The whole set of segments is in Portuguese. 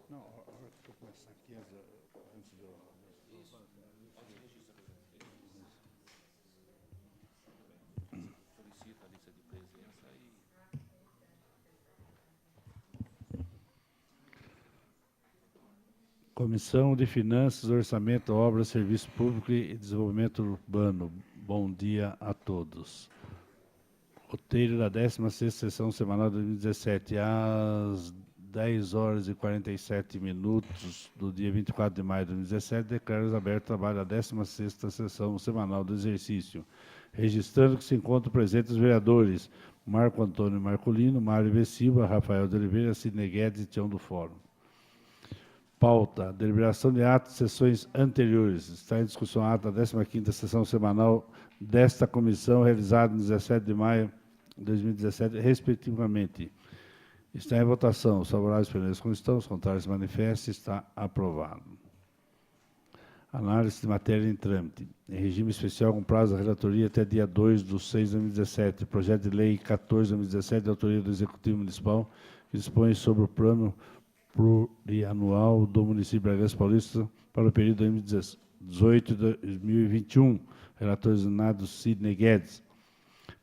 Não, a hora que eu começar aqui, antes de eu... Solicita a lista de presença e... Comissão de Finanças, Orçamento, Obras, Serviço Público e Desenvolvimento Urbano. Bom dia a todos. Roteiro da 16ª sessão semanal de 2017, às 10 horas e 47 minutos do dia 24 de maio de 2017, declaro aberto o trabalho da 16ª sessão semanal do exercício, registrando que se encontram presentes os vereadores Marco Antônio Marcolino, Mário V. Silva, Rafael de Oliveira, Sidney Guedes e Tião do Fórum. Pauta, deliberação de atos de sessões anteriores. Está em discussão a ata da 15ª sessão semanal desta comissão, realizada em 17 de maio de 2017, respectivamente. Está em votação. Os favoráveis permaneçam como estão, os contrários se manifestem. Está aprovado. Análise de matéria em trâmite. Em regime especial, com prazo da relatoria até dia 2/6/2017. Projeto de lei 14/2017, de autoria do Executivo Municipal, que dispõe sobre o plano plurianual do município de Bragança Paulista para o período 2018 e 2021. Relator designado Sidney Guedes.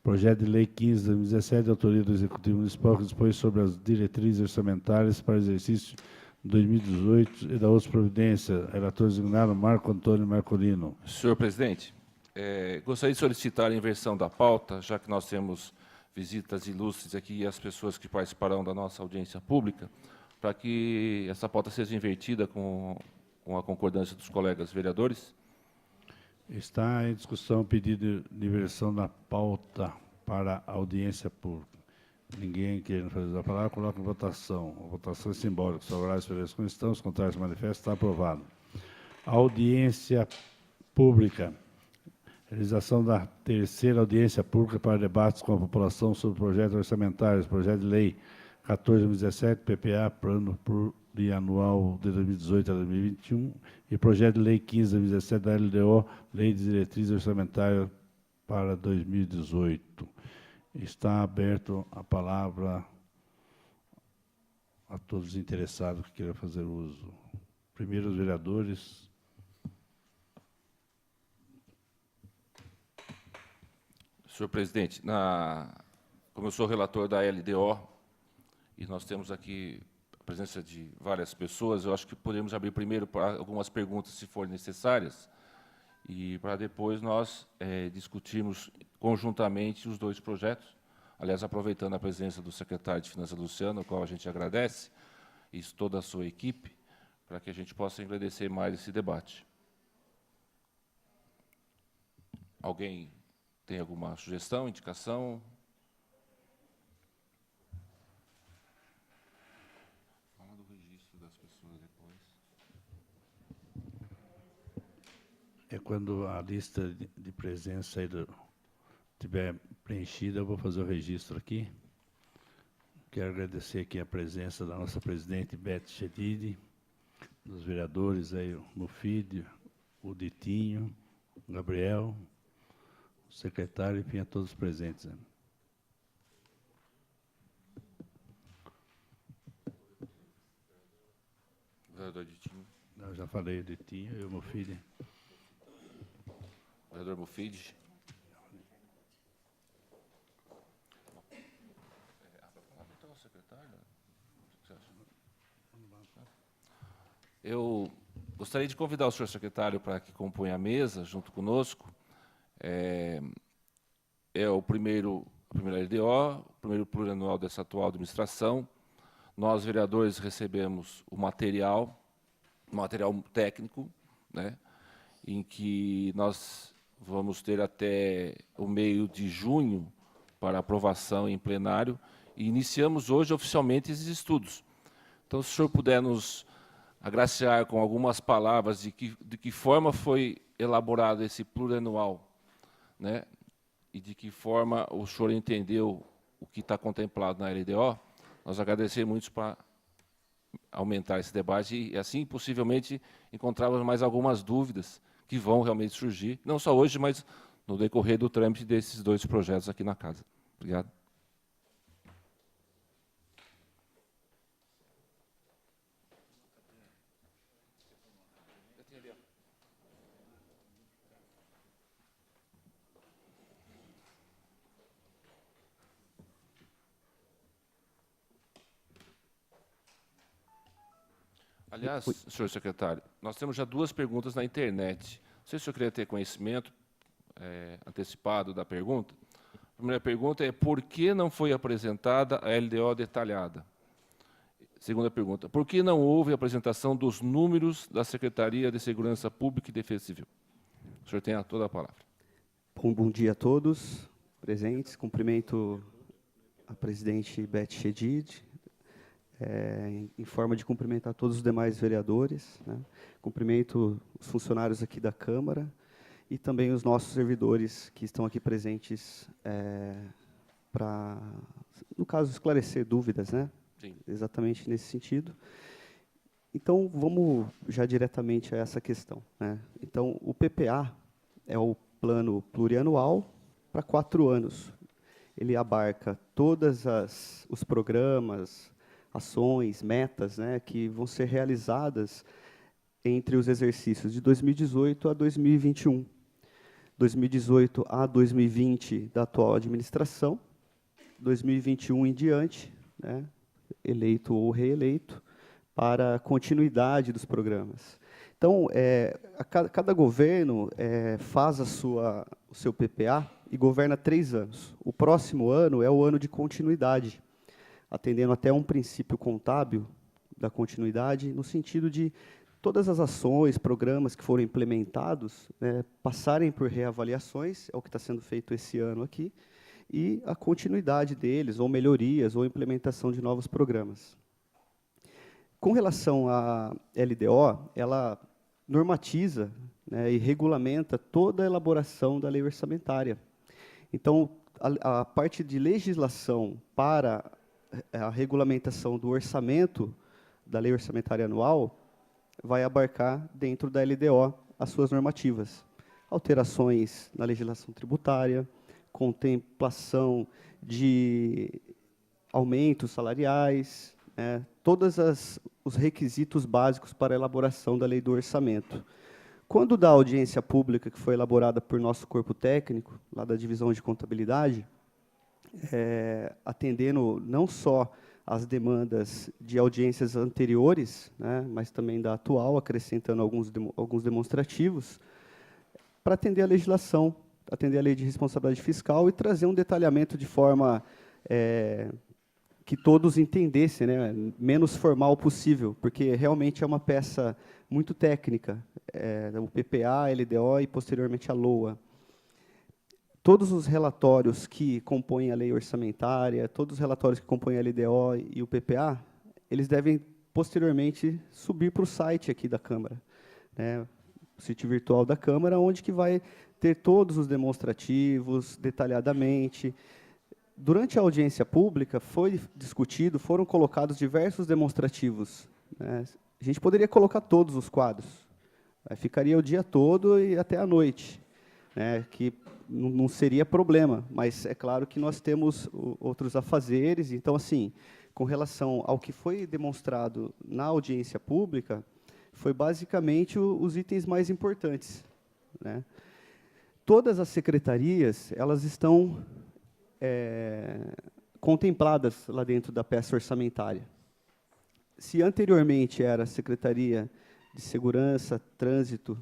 Projeto de lei 15/2017, de autoria do Executivo Municipal, que dispõe sobre as diretrizes orçamentárias para o exercício 2018 e da outra providência. Relator designado Marco Antônio Marcolino. Senhor presidente, gostaria de solicitar a inversão da pauta, já que nós temos visitas ilustres aqui e as pessoas que participarão da nossa audiência pública, para que essa pauta seja invertida com a concordância dos colegas vereadores. Está em discussão o pedido de inversão da pauta para a audiência pública. Ninguém querendo fazer a palavra, coloca em votação. A votação é simbólica. Os favoráveis permaneçam como estão, os contrários se manifestam. Está aprovado. Audiência pública. Realização da terceira audiência pública para debates com a população sobre projetos orçamentários, projeto de lei 14/2017, PPA, Plano Plurianual de 2018 a 2021, e projeto de lei 15/2017 da LDO, Lei de Diretrizes Orçamentárias para 2018. Está aberto a palavra a todos os interessados que queiram fazer uso. Primeiro, os vereadores. Senhor presidente, como eu sou relator da LDO, e nós temos aqui a presença de várias pessoas, eu acho que podemos abrir primeiro para algumas perguntas, se forem necessárias, e para depois nós discutirmos conjuntamente os dois projetos. Aliás, aproveitando a presença do secretário de Finanças, Luciano, ao qual a gente agradece, e toda a sua equipe, para que a gente possa engrandecer mais esse debate. Alguém tem alguma sugestão, indicação? Fala do registro das pessoas depois. É quando a lista de presença aí estiver preenchida, eu vou fazer o registro aqui. Quero agradecer aqui a presença da nossa presidente, Beth Chedid, dos vereadores aí, o Mufid, o Ditinho, o Gabriel, o secretário, enfim, a todos os presentes. Né? Vereador Ditinho. Eu já falei o Ditinho e o Mufid. Vereador Mufid. Então, secretário. Eu gostaria de convidar o senhor secretário para que componha a mesa junto conosco. É a primeira LDO, o primeiro plurianual dessa atual administração. Nós, vereadores, recebemos o material técnico, né, em que nós vamos ter até o meio de junho para aprovação em plenário, e iniciamos hoje oficialmente esses estudos. Então, se o senhor puder nos agraciar com algumas palavras de que forma foi elaborado esse plurianual né, e de que forma o senhor entendeu o que está contemplado na LDO, nós agradecemos muito para aumentar esse debate e, assim, possivelmente, encontrarmos mais algumas dúvidas que vão realmente surgir, não só hoje, mas no decorrer do trâmite desses 2 projetos aqui na Casa. Obrigado. Aliás, senhor secretário, nós temos já 2 perguntas na internet. Não sei se o senhor queria ter conhecimento antecipado da pergunta. A primeira pergunta é: por que não foi apresentada a LDO detalhada? Segunda pergunta: por que não houve apresentação dos números da Secretaria de Segurança Pública e Defesa Civil? O senhor tem toda a palavra. Bom dia a todos presentes. Cumprimento a presidente Beth Chedid, em forma de cumprimentar todos os demais vereadores, né? Cumprimento os funcionários aqui da Câmara e também os nossos servidores que estão aqui presentes para, no caso, esclarecer dúvidas, né? Sim. Exatamente nesse sentido. Então, vamos já diretamente a essa questão, né? Então, o PPA é o plano plurianual para 4 anos. Ele abarca todas os programas, ações, metas, né, que vão ser realizadas entre os exercícios de 2018 a 2021. 2018 a 2020 da atual administração, 2021 em diante, né, eleito ou reeleito, para a continuidade dos programas. Então, cada governo faz o seu PPA e governa 3 anos. O próximo ano é o ano de continuidade, atendendo até um princípio contábil da continuidade, no sentido de todas as ações, programas que foram implementados, né, passarem por reavaliações, é o que está sendo feito esse ano aqui, e a continuidade deles, ou melhorias, ou implementação de novos programas. Com relação à LDO, ela normatiza, né, e regulamenta toda a elaboração da lei orçamentária. Então, a parte de legislação para a regulamentação do orçamento da lei orçamentária anual vai abarcar dentro da LDO as suas normativas. Alterações na legislação tributária, contemplação de aumentos salariais, todos os requisitos básicos para a elaboração da lei do orçamento. Quando da audiência pública que foi elaborada por nosso corpo técnico, lá da divisão de contabilidade, atendendo não só as demandas de audiências anteriores, né, mas também da atual, acrescentando alguns demonstrativos, para atender a legislação, atender a lei de responsabilidade fiscal e trazer um detalhamento de forma que todos entendessem, né, menos formal possível, porque realmente é uma peça muito técnica, o PPA, a LDO e, posteriormente, a LOA. Todos os relatórios que compõem a lei orçamentária, todos os relatórios que compõem a LDO e o PPA, eles devem, posteriormente, subir para o site aqui da Câmara, né, o sítio virtual da Câmara, onde que vai ter todos os demonstrativos, detalhadamente. Durante a audiência pública, foi discutido, foram colocados diversos demonstrativos, né. A gente poderia colocar todos os quadros, ficaria o dia todo e até a noite, né, que não seria problema, mas é claro que nós temos outros afazeres. Então, assim, com relação ao que foi demonstrado na audiência pública, foi basicamente os itens mais importantes, né. Todas as secretarias, elas estão contempladas lá dentro da peça orçamentária. Se anteriormente era a Secretaria de Segurança, Trânsito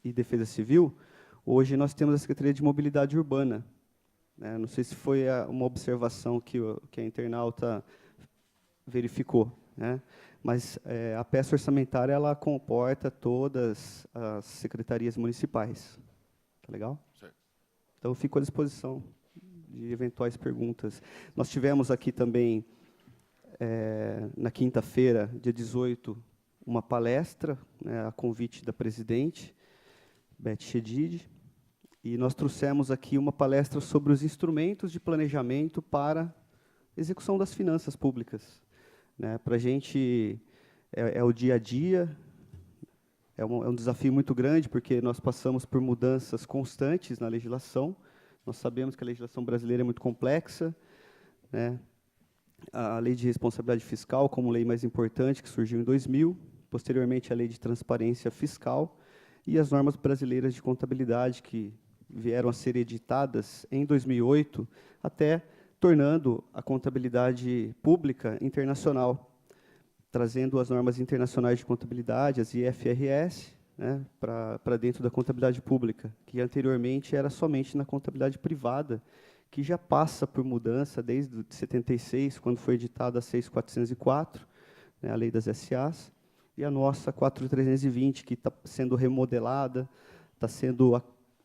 e Defesa Civil, hoje nós temos a Secretaria de Mobilidade Urbana, né? Não sei se foi uma observação que a internauta verificou, né? Mas a peça orçamentária ela comporta todas as secretarias municipais. Tá legal? Certo. Então, eu fico à disposição de eventuais perguntas. Nós tivemos aqui também, na quinta-feira, dia 18, uma palestra, né, a convite da presidente, Beth Chedid, e nós trouxemos aqui uma palestra sobre os instrumentos de planejamento para execução das finanças públicas. Né? Para a gente, é o dia a dia, é um desafio muito grande, porque nós passamos por mudanças constantes na legislação. Nós sabemos que a legislação brasileira é muito complexa, né? A Lei de Responsabilidade Fiscal, como lei mais importante, que surgiu em 2000, posteriormente a Lei de Transparência Fiscal, e as normas brasileiras de contabilidade, que vieram a ser editadas em 2008, até tornando a contabilidade pública internacional, trazendo as normas internacionais de contabilidade, as IFRS, né, para dentro da contabilidade pública, que anteriormente era somente na contabilidade privada, que já passa por mudança desde 76, quando foi editada a 6.404, né, a lei das SAs, e a nossa 4.320, que está sendo remodelada, está sendo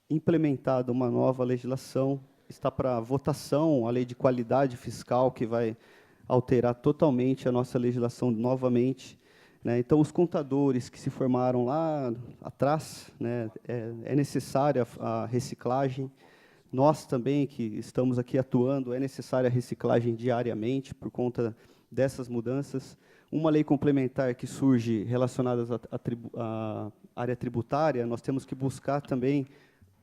implementada uma nova legislação, está para votação a lei de qualidade fiscal, que vai alterar totalmente a nossa legislação novamente. Né? Então, os contadores que se formaram lá atrás, né, é necessária a reciclagem. Nós também, que estamos aqui atuando, é necessária a reciclagem diariamente por conta dessas mudanças. Uma lei complementar que surge relacionada à área tributária, nós temos que buscar também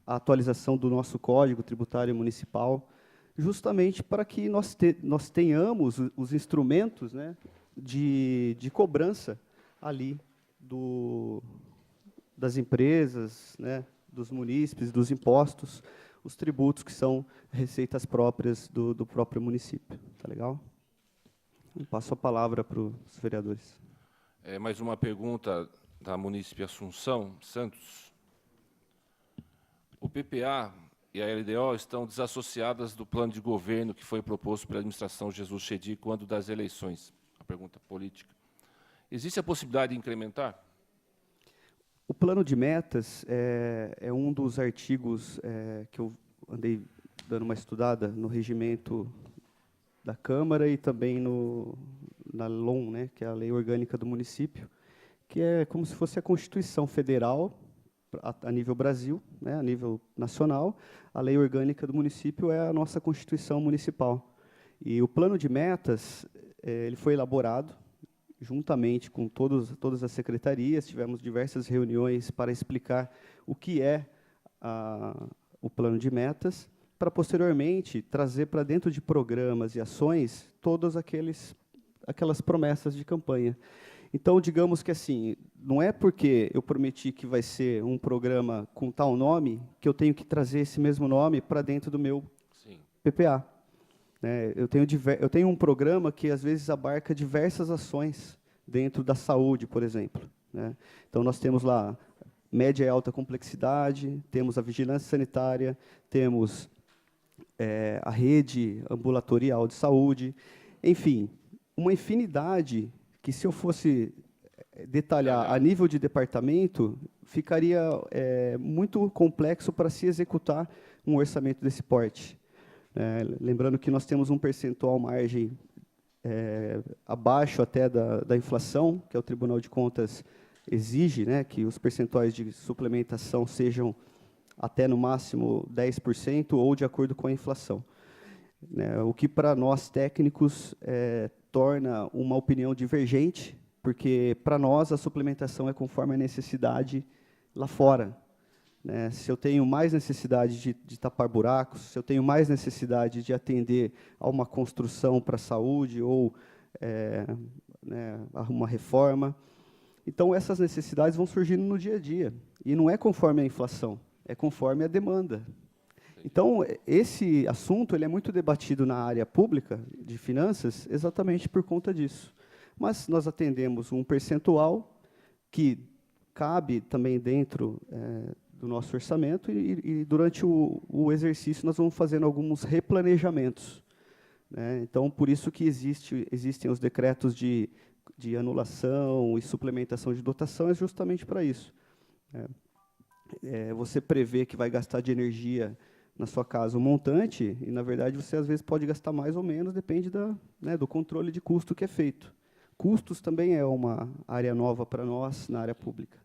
a atualização do nosso Código Tributário Municipal, justamente para que nós tenhamos os instrumentos, né, de cobrança ali das empresas, né, dos munícipes, dos impostos, os tributos que são receitas próprias do próprio município. Tá legal? Eu passo a palavra para os vereadores. Mais uma pergunta da munícipe Assunção Santos. O PPA e a LDO estão desassociadas do plano de governo que foi proposto pela administração Jesus Chedi quando das eleições. A pergunta política. Existe a possibilidade de incrementar? O plano de metas é um dos artigos que eu andei dando uma estudada no regimento da Câmara e também na LOM, né, que é a Lei Orgânica do Município, que é como se fosse a Constituição Federal a nível Brasil, né, a nível nacional. A Lei Orgânica do Município é a nossa Constituição Municipal. E o plano de metas ele foi elaborado juntamente com todas as secretarias, tivemos diversas reuniões para explicar o que é o plano de metas, para posteriormente trazer para dentro de programas e ações todas aquelas promessas de campanha. Então, digamos que assim, não é porque eu prometi que vai ser um programa com tal nome que eu tenho que trazer esse mesmo nome para dentro do meu PPA. Eu tenho um programa que, às vezes, abarca diversas ações dentro da saúde, por exemplo. Né? Então, nós temos lá média e alta complexidade, temos a vigilância sanitária, temos a rede ambulatorial de saúde, enfim, uma infinidade que, se eu fosse detalhar a nível de departamento, ficaria muito complexo para se executar um orçamento desse porte. Lembrando que nós temos um percentual margem abaixo até da inflação, que o Tribunal de Contas exige, né, que os percentuais de suplementação sejam até, no máximo, 10% ou de acordo com a inflação. O que, para nós técnicos, torna uma opinião divergente, porque, para nós, a suplementação é conforme a necessidade lá fora. Se eu tenho mais necessidade de tapar buracos, se eu tenho mais necessidade de atender a uma construção para a saúde ou a uma reforma, então essas necessidades vão surgindo no dia a dia. E não é conforme a inflação, é conforme a demanda. Então, esse assunto ele é muito debatido na área pública de finanças exatamente por conta disso. Mas nós atendemos um percentual que cabe também dentro do nosso orçamento e durante o exercício nós vamos fazendo alguns replanejamentos. Então, por isso que existem os decretos de anulação e suplementação de dotação, é justamente para isso. Você prevê que vai gastar de energia na sua casa um montante, e, na verdade, você, às vezes, pode gastar mais ou menos, depende do controle de custo que é feito. Custos também é uma área nova para nós na área pública.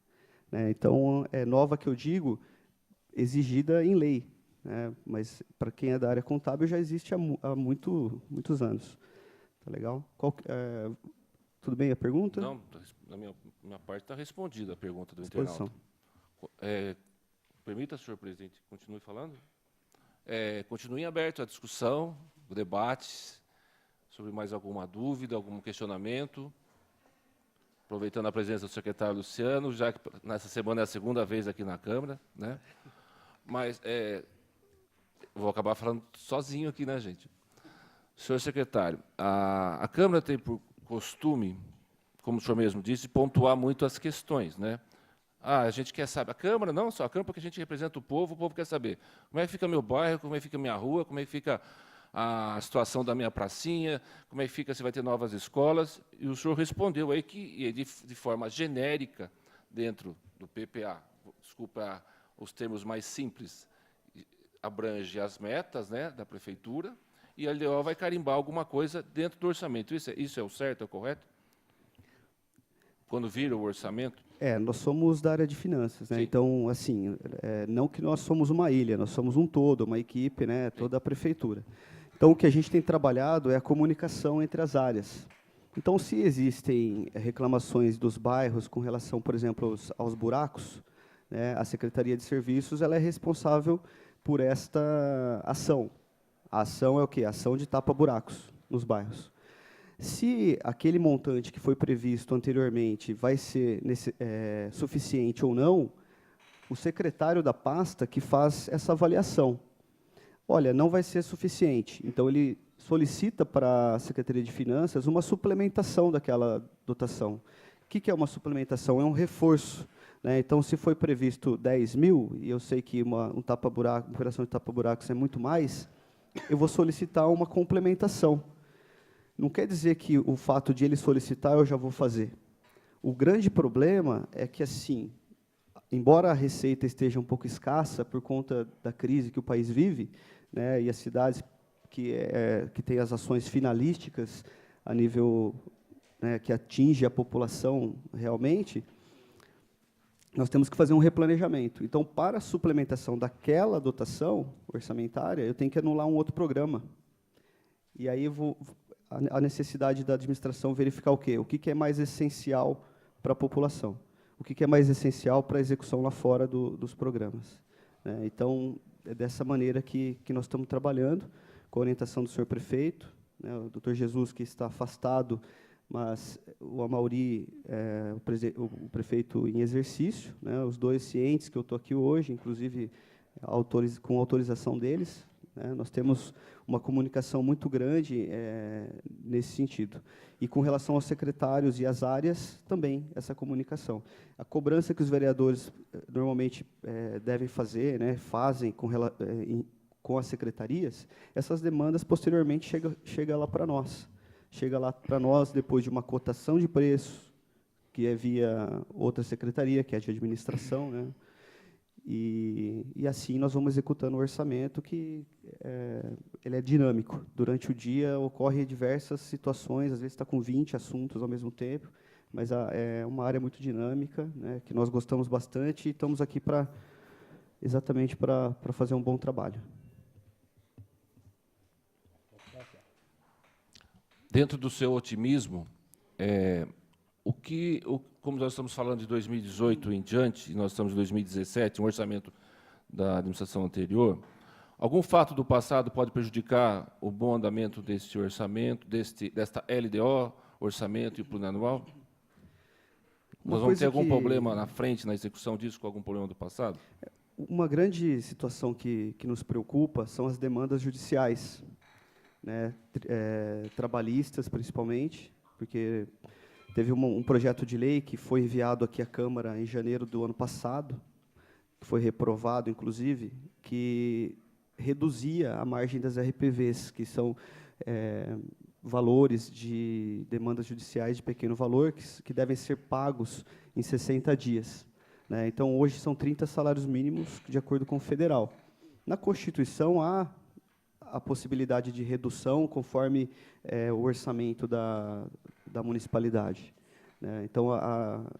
Então, nova que eu digo, exigida em lei, né? Mas, para quem é da área contábil, já existe há muitos anos. Tá legal? Tudo bem a pergunta? Não, na minha parte está respondida a pergunta do Disposição. internauta. Permita, senhor presidente, continue falando. Continue em aberto a discussão, o debate, sobre mais alguma dúvida, algum questionamento. Aproveitando a presença do secretário Luciano, já que nessa semana é a segunda vez aqui na Câmara, né? Mas vou acabar falando sozinho aqui, né, gente? Senhor secretário, a Câmara tem por costume, como o senhor mesmo disse, pontuar muito as questões, né? A gente quer saber, a Câmara, não só a Câmara, porque a gente representa o povo quer saber como é que fica meu bairro, como é que fica minha rua, como é que fica a situação da minha pracinha, como é que fica se vai ter novas escolas, e o senhor respondeu aí que, de forma genérica, dentro do PPA, desculpa os termos mais simples, abrange as metas, né, da Prefeitura, e a LDO vai carimbar alguma coisa dentro do orçamento. Isso é o certo, é o correto? Quando vira o orçamento? Nós somos da área de finanças, né? Sim. Então, assim, não que nós somos uma ilha, nós somos um todo, uma equipe, né? Toda a prefeitura. Então, o que a gente tem trabalhado é a comunicação entre as áreas. Então, se existem reclamações dos bairros com relação, por exemplo, aos buracos, né, a Secretaria de Serviços ela é responsável por esta ação. A ação é o quê? A ação de tapa-buracos nos bairros. Se aquele montante que foi previsto anteriormente vai ser suficiente ou não, o secretário da pasta que faz essa avaliação. Olha, não vai ser suficiente. Então, ele solicita para a Secretaria de Finanças uma suplementação daquela dotação. O que é uma suplementação? É um reforço, né? Então, se foi previsto 10 mil, e eu sei que uma operação de tapa-buracos é muito mais, eu vou solicitar uma complementação. Não quer dizer que o fato de ele solicitar eu já vou fazer. O grande problema é que, assim, embora a receita esteja um pouco escassa por conta da crise que o país vive, né, e as cidades que têm as ações finalísticas a nível, né, que atinge a população realmente, nós temos que fazer um replanejamento. Então, para a suplementação daquela dotação orçamentária, eu tenho que anular um outro programa. E aí a necessidade da administração verificar o quê? O que é mais essencial para a população? O que é mais essencial para a execução lá fora dos programas? Né? Então, é dessa maneira que nós estamos trabalhando, com a orientação do senhor prefeito, né, o doutor Jesus, que está afastado, mas o Amauri, o prefeito em exercício, né, os dois cientes que eu estou aqui hoje, inclusive com autorização deles, né, nós temos uma comunicação muito grande nesse sentido. E com relação aos secretários e às áreas, também essa comunicação. A cobrança que os vereadores normalmente devem fazer, né, fazem com as secretarias, essas demandas posteriormente chega lá para nós. Chega lá para nós depois de uma cotação de preço, que é via outra secretaria, que é de administração, né? E assim nós vamos executando o orçamento, que ele é dinâmico. Durante o dia ocorrem diversas situações, às vezes está com 20 assuntos ao mesmo tempo, mas é uma área muito dinâmica, né, que nós gostamos bastante e estamos aqui exatamente para fazer um bom trabalho. Dentro do seu otimismo, como nós estamos falando de 2018 em diante, e nós estamos em 2017, um orçamento da administração anterior, algum fato do passado pode prejudicar o bom andamento deste orçamento, desta LDO, orçamento e plurianual? Nós vamos ter algum problema na frente, na execução disso, com algum problema do passado? Uma grande situação que nos preocupa são as demandas judiciais, né, trabalhistas, principalmente, porque teve um projeto de lei que foi enviado aqui à Câmara em janeiro do ano passado, que foi reprovado, inclusive, que reduzia a margem das RPVs, que são valores de demandas judiciais de pequeno valor, que devem ser pagos em 60 dias. Né? Então, hoje são 30 salários mínimos, de acordo com o federal. Na Constituição, há a possibilidade de redução conforme o orçamento da municipalidade. Né? Então,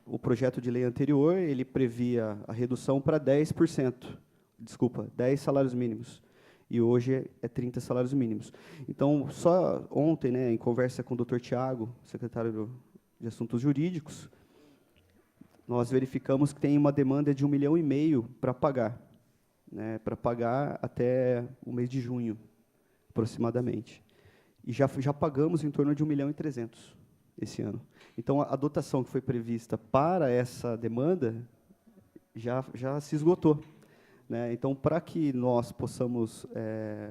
o projeto de lei anterior, ele previa a redução para 10%. desculpa, 10 salários mínimos. E hoje é 30 salários mínimos. Então, só ontem, né, em conversa com o Dr. Tiago, secretário de Assuntos Jurídicos, nós verificamos que tem uma demanda de 1,5 milhão para pagar, né, para pagar até o mês de junho, aproximadamente. E já pagamos em torno de 1,3 milhão esse ano. Então, a dotação que foi prevista para essa demanda já se esgotou, né? Então, para que nós possamos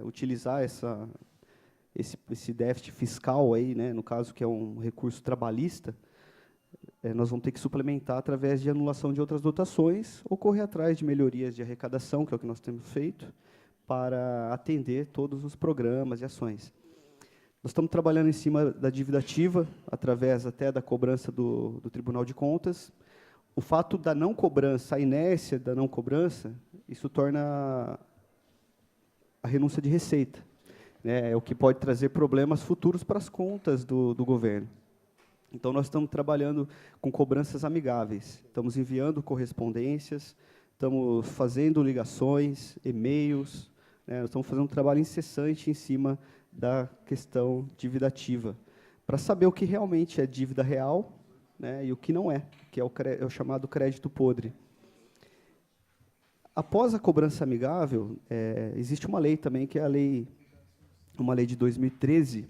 utilizar esse déficit fiscal, aí, né, no caso, que é um recurso trabalhista, nós vamos ter que suplementar através de anulação de outras dotações ou correr atrás de melhorias de arrecadação, que é o que nós temos feito, para atender todos os programas e ações. Nós estamos trabalhando em cima da dívida ativa, através até da cobrança do Tribunal de Contas. O fato da não cobrança, a inércia da não cobrança, isso torna a renúncia de receita, né? É o que pode trazer problemas futuros para as contas do governo. Então, nós estamos trabalhando com cobranças amigáveis. Estamos enviando correspondências, estamos fazendo ligações, e-mails, né? Nós estamos fazendo um trabalho incessante em cima da questão dívida ativa, para saber o que realmente é dívida real, né, e o que não é, que é o chamado crédito podre. Após a cobrança amigável, existe uma lei também, que é uma lei de 2013,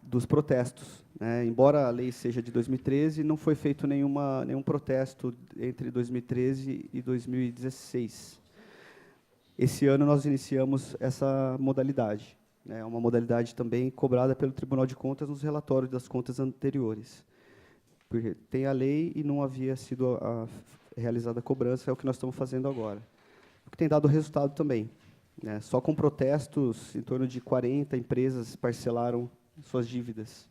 dos protestos, né? Embora a lei seja de 2013, não foi feito nenhum protesto entre 2013 e 2016. Esse ano nós iniciamos essa modalidade. É uma modalidade também cobrada pelo Tribunal de Contas nos relatórios das contas anteriores. Porque tem a lei e não havia sido realizada a cobrança, é o que nós estamos fazendo agora. O que tem dado resultado também, né? Só com protestos, em torno de 40 empresas parcelaram suas dívidas.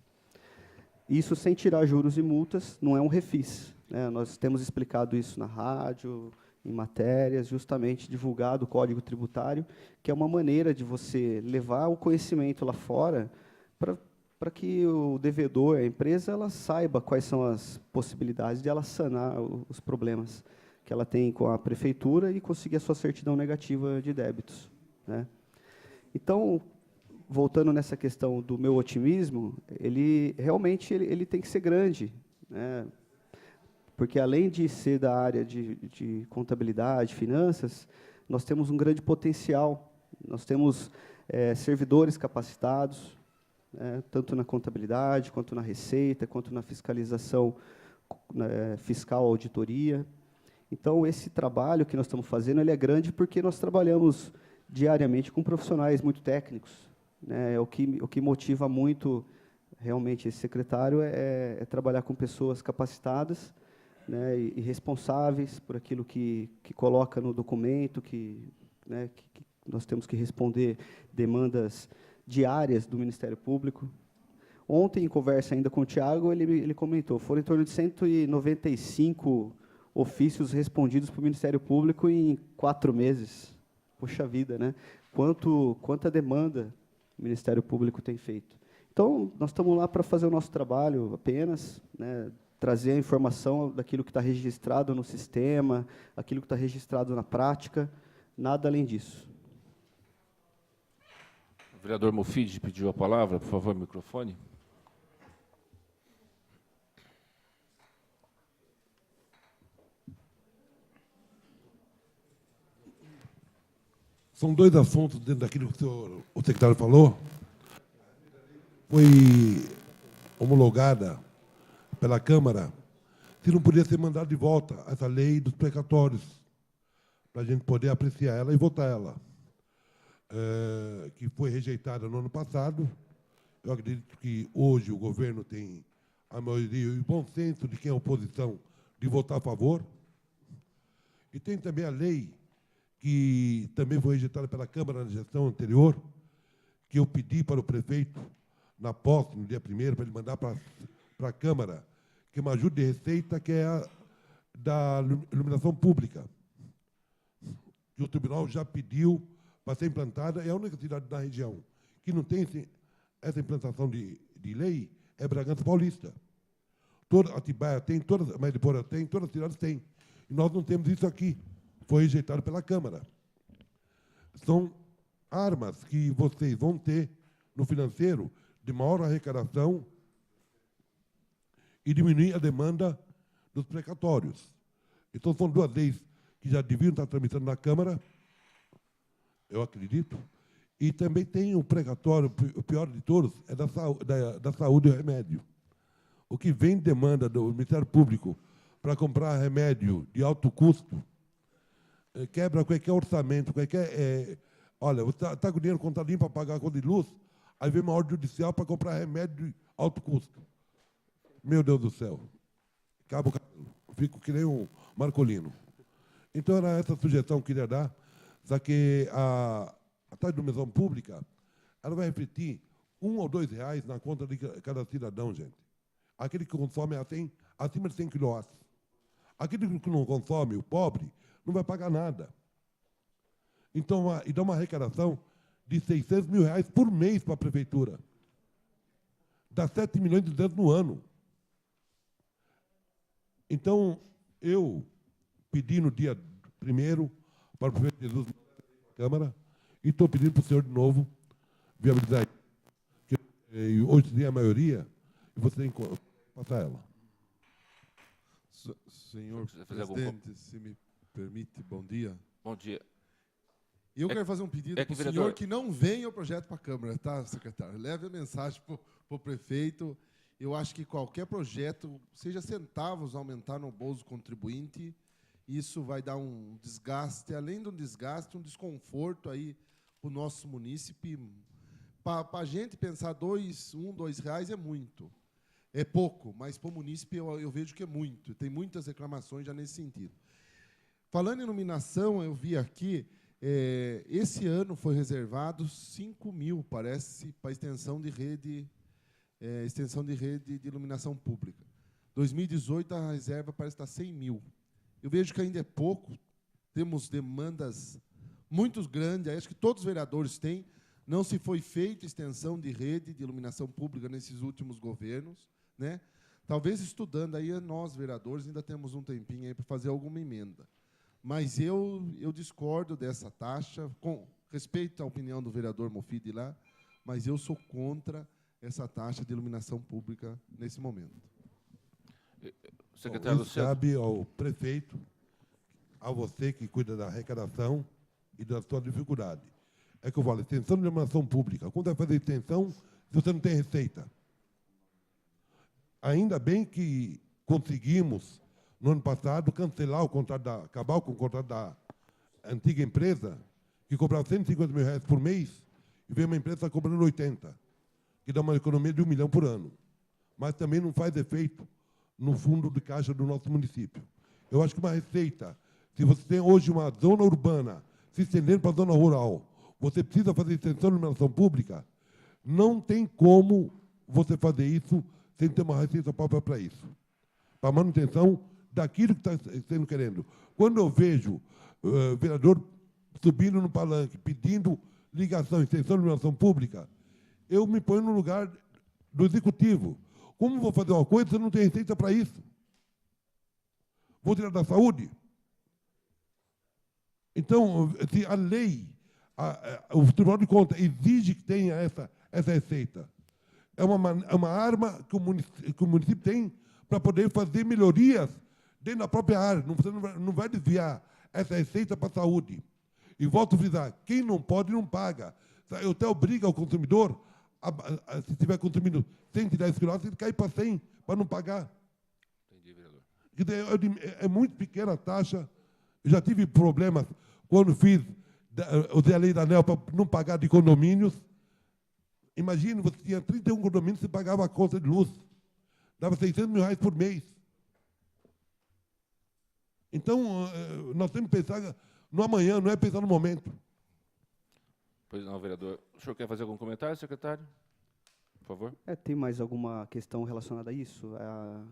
Isso sem tirar juros e multas, não é um refis, né? Nós temos explicado isso na rádio, em matérias, justamente divulgado o Código Tributário, que é uma maneira de você levar o conhecimento lá fora para que o devedor, a empresa, ela saiba quais são as possibilidades de ela sanar os problemas que ela tem com a prefeitura e conseguir a sua certidão negativa de débitos, né? Então, voltando nessa questão do meu otimismo, ele realmente tem que ser grande, né? Porque, além de ser da área de contabilidade, finanças, nós temos um grande potencial. Nós temos servidores capacitados, né, tanto na contabilidade, quanto na receita, quanto na fiscalização fiscal, auditoria. Então, esse trabalho que nós estamos fazendo, ele é grande porque nós trabalhamos diariamente com profissionais muito técnicos, né? O que motiva muito, realmente, esse secretário é trabalhar com pessoas capacitadas, né, e responsáveis por aquilo que coloca no documento, né, que nós temos que responder demandas diárias do Ministério Público. Ontem, em conversa ainda com o Tiago, ele comentou, foram em torno de 195 ofícios respondidos para o Ministério Público em 4 meses. Poxa vida, né? Quanta demanda o Ministério Público tem feito. Então, nós estamos lá para fazer o nosso trabalho apenas, né, trazer a informação daquilo que está registrado no sistema, aquilo que está registrado na prática, nada além disso. O vereador Mofidi pediu a palavra, por favor, microfone. São 2 assuntos dentro daquilo que o secretário falou. Foi homologada pela Câmara, se não podia ser mandado de volta essa lei dos precatórios, para a gente poder apreciar ela e votar ela, que foi rejeitada no ano passado. Eu acredito que hoje o governo tem a maioria e o bom senso de quem é oposição de votar a favor. E tem também a lei que também foi rejeitada pela Câmara na gestão anterior, que eu pedi para o prefeito, na posse, no dia 1º, para ele mandar para a Câmara, que é uma ajuda de receita, que é a da iluminação pública, que o tribunal já pediu para ser implantada. É a única cidade da região que não tem essa implantação de lei, é Bragança Paulista. Atibaia tem, Mariporã tem, todas as cidades têm. E nós não temos isso aqui. Foi rejeitado pela Câmara. são armas que vocês vão ter no financeiro de maior arrecadação e diminuir a demanda dos precatórios. Então, são duas leis que já deviam estar tramitando na Câmara, eu acredito, e também tem o precatório, o pior de todos, é da saúde e o remédio. O que vem de demanda do Ministério Público para comprar remédio de alto custo, quebra qualquer orçamento, qualquer... olha, você está com dinheiro contadinho para pagar a conta de luz, aí vem uma ordem judicial para comprar remédio de alto custo. Meu Deus do céu. Cabo cabelo. Fico que nem um Marcolino. Então, era essa sugestão que eu queria dar, só que a taxa de iluminação pública ela vai refletir R$ 1 ou R$ 2 na conta de cada cidadão, gente. Aquele que consome acima de 100 kW. Aquele que não consome, o pobre, não vai pagar nada. Então, e dá uma arrecadação de R$ 600 mil por mês para a prefeitura. Dá 7 milhões e 200 no ano. Então, eu pedi no dia 1º para o prefeito Jesus na Câmara e estou pedindo para o senhor de novo viabilizar isso. Hoje tem a maioria e você tem que passar ela. Senhor presidente, se me permite, bom dia. Bom dia. Eu quero fazer um pedido para o senhor que não venha o projeto para a Câmara, tá, secretário? Leve a mensagem para o prefeito. Eu acho que qualquer projeto, seja centavos aumentar no bolso do contribuinte, isso vai dar um desgaste, além de um desgaste, um desconforto aí para o nosso munícipe. Para a gente pensar R$ 2 é muito. É pouco, mas para o munícipe eu vejo que é muito. Tem muitas reclamações já nesse sentido. Falando em iluminação, eu vi aqui, esse ano foi reservado 5 mil, parece, para extensão de rede de iluminação pública. 2018, a reserva parece estar 100 mil. Eu vejo que ainda é pouco, temos demandas muito grandes, acho que todos os vereadores têm, não se foi feita extensão de rede de iluminação pública nesses últimos governos, né? Talvez estudando aí, nós, vereadores, ainda temos um tempinho aí para fazer alguma emenda. Mas eu discordo dessa taxa, com respeito à opinião do vereador Mofidi lá, mas eu sou contra essa taxa de iluminação pública nesse momento. Secretário Luciano. Cabe ao prefeito, a você que cuida da arrecadação e da sua dificuldade. É que eu falo, extensão de iluminação pública. Quando vai fazer extensão, se você não tem receita? Ainda bem que conseguimos, no ano passado, cancelar o contrato, acabar com o contrato da antiga empresa, que cobrava R$ 150 mil por mês, e veio uma empresa cobrando 80, que dá uma economia de R$ 1 milhão por ano. Mas também não faz efeito no fundo de caixa do nosso município. Eu acho que uma receita, se você tem hoje uma zona urbana se estendendo para a zona rural, você precisa fazer extensão de iluminação pública, não tem como você fazer isso sem ter uma receita própria para isso. Para manutenção daquilo que está sendo querendo. Quando eu vejo vereador subindo no palanque, pedindo ligação, extensão de iluminação pública, eu me ponho no lugar do executivo. Como vou fazer uma coisa se eu não tenho receita para isso? Vou tirar da saúde? Então, se a lei, o Tribunal de Contas exige que tenha essa receita, é uma arma que o município tem para poder fazer melhorias dentro da própria área. Você não vai desviar essa receita para a saúde. E volto a frisar, quem não pode, não paga. Eu até obrigo ao consumidor, se estiver consumindo 110 quilos, ele cai para 100, para não pagar. Entendi, vereador. É muito pequena a taxa. Eu já tive problemas quando usei a lei da ANEEL para não pagar de condomínios. Imagina, você tinha 31 condomínios, você pagava a conta de luz. Dava R$ 600 mil por mês. Então, nós temos que pensar no amanhã, não é pensar no momento. Pois não, vereador. O senhor quer fazer algum comentário, secretário? Por favor. Tem mais alguma questão relacionada a isso?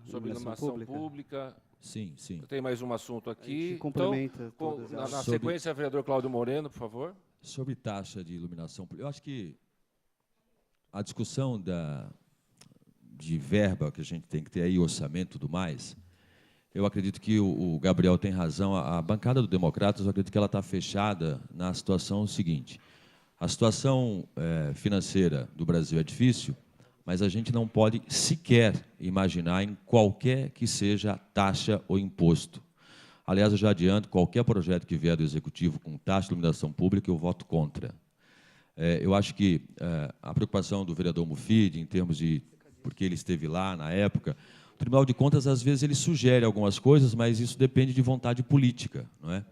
Sobre iluminação pública. Sim, sim. Tem mais um assunto aqui. Complementa todas na elas. sequência, vereador Cláudio Moreno, por favor. Sobre taxa de iluminação pública, eu acho que a discussão de verba que a gente tem que ter aí, orçamento e tudo mais, Eu acredito que o Gabriel tem razão. A bancada do Democratas, eu acredito que ela está fechada na situação seguinte. A situação financeira do Brasil é difícil, mas a gente não pode sequer imaginar em qualquer que seja taxa ou imposto. Aliás, eu já adianto, qualquer projeto que vier do Executivo com taxa de iluminação pública, eu voto contra. Eu acho que a preocupação do vereador Mufid, em termos de... porque ele esteve lá na época, o Tribunal de Contas, às vezes, ele sugere algumas coisas, mas isso depende de vontade política, não é?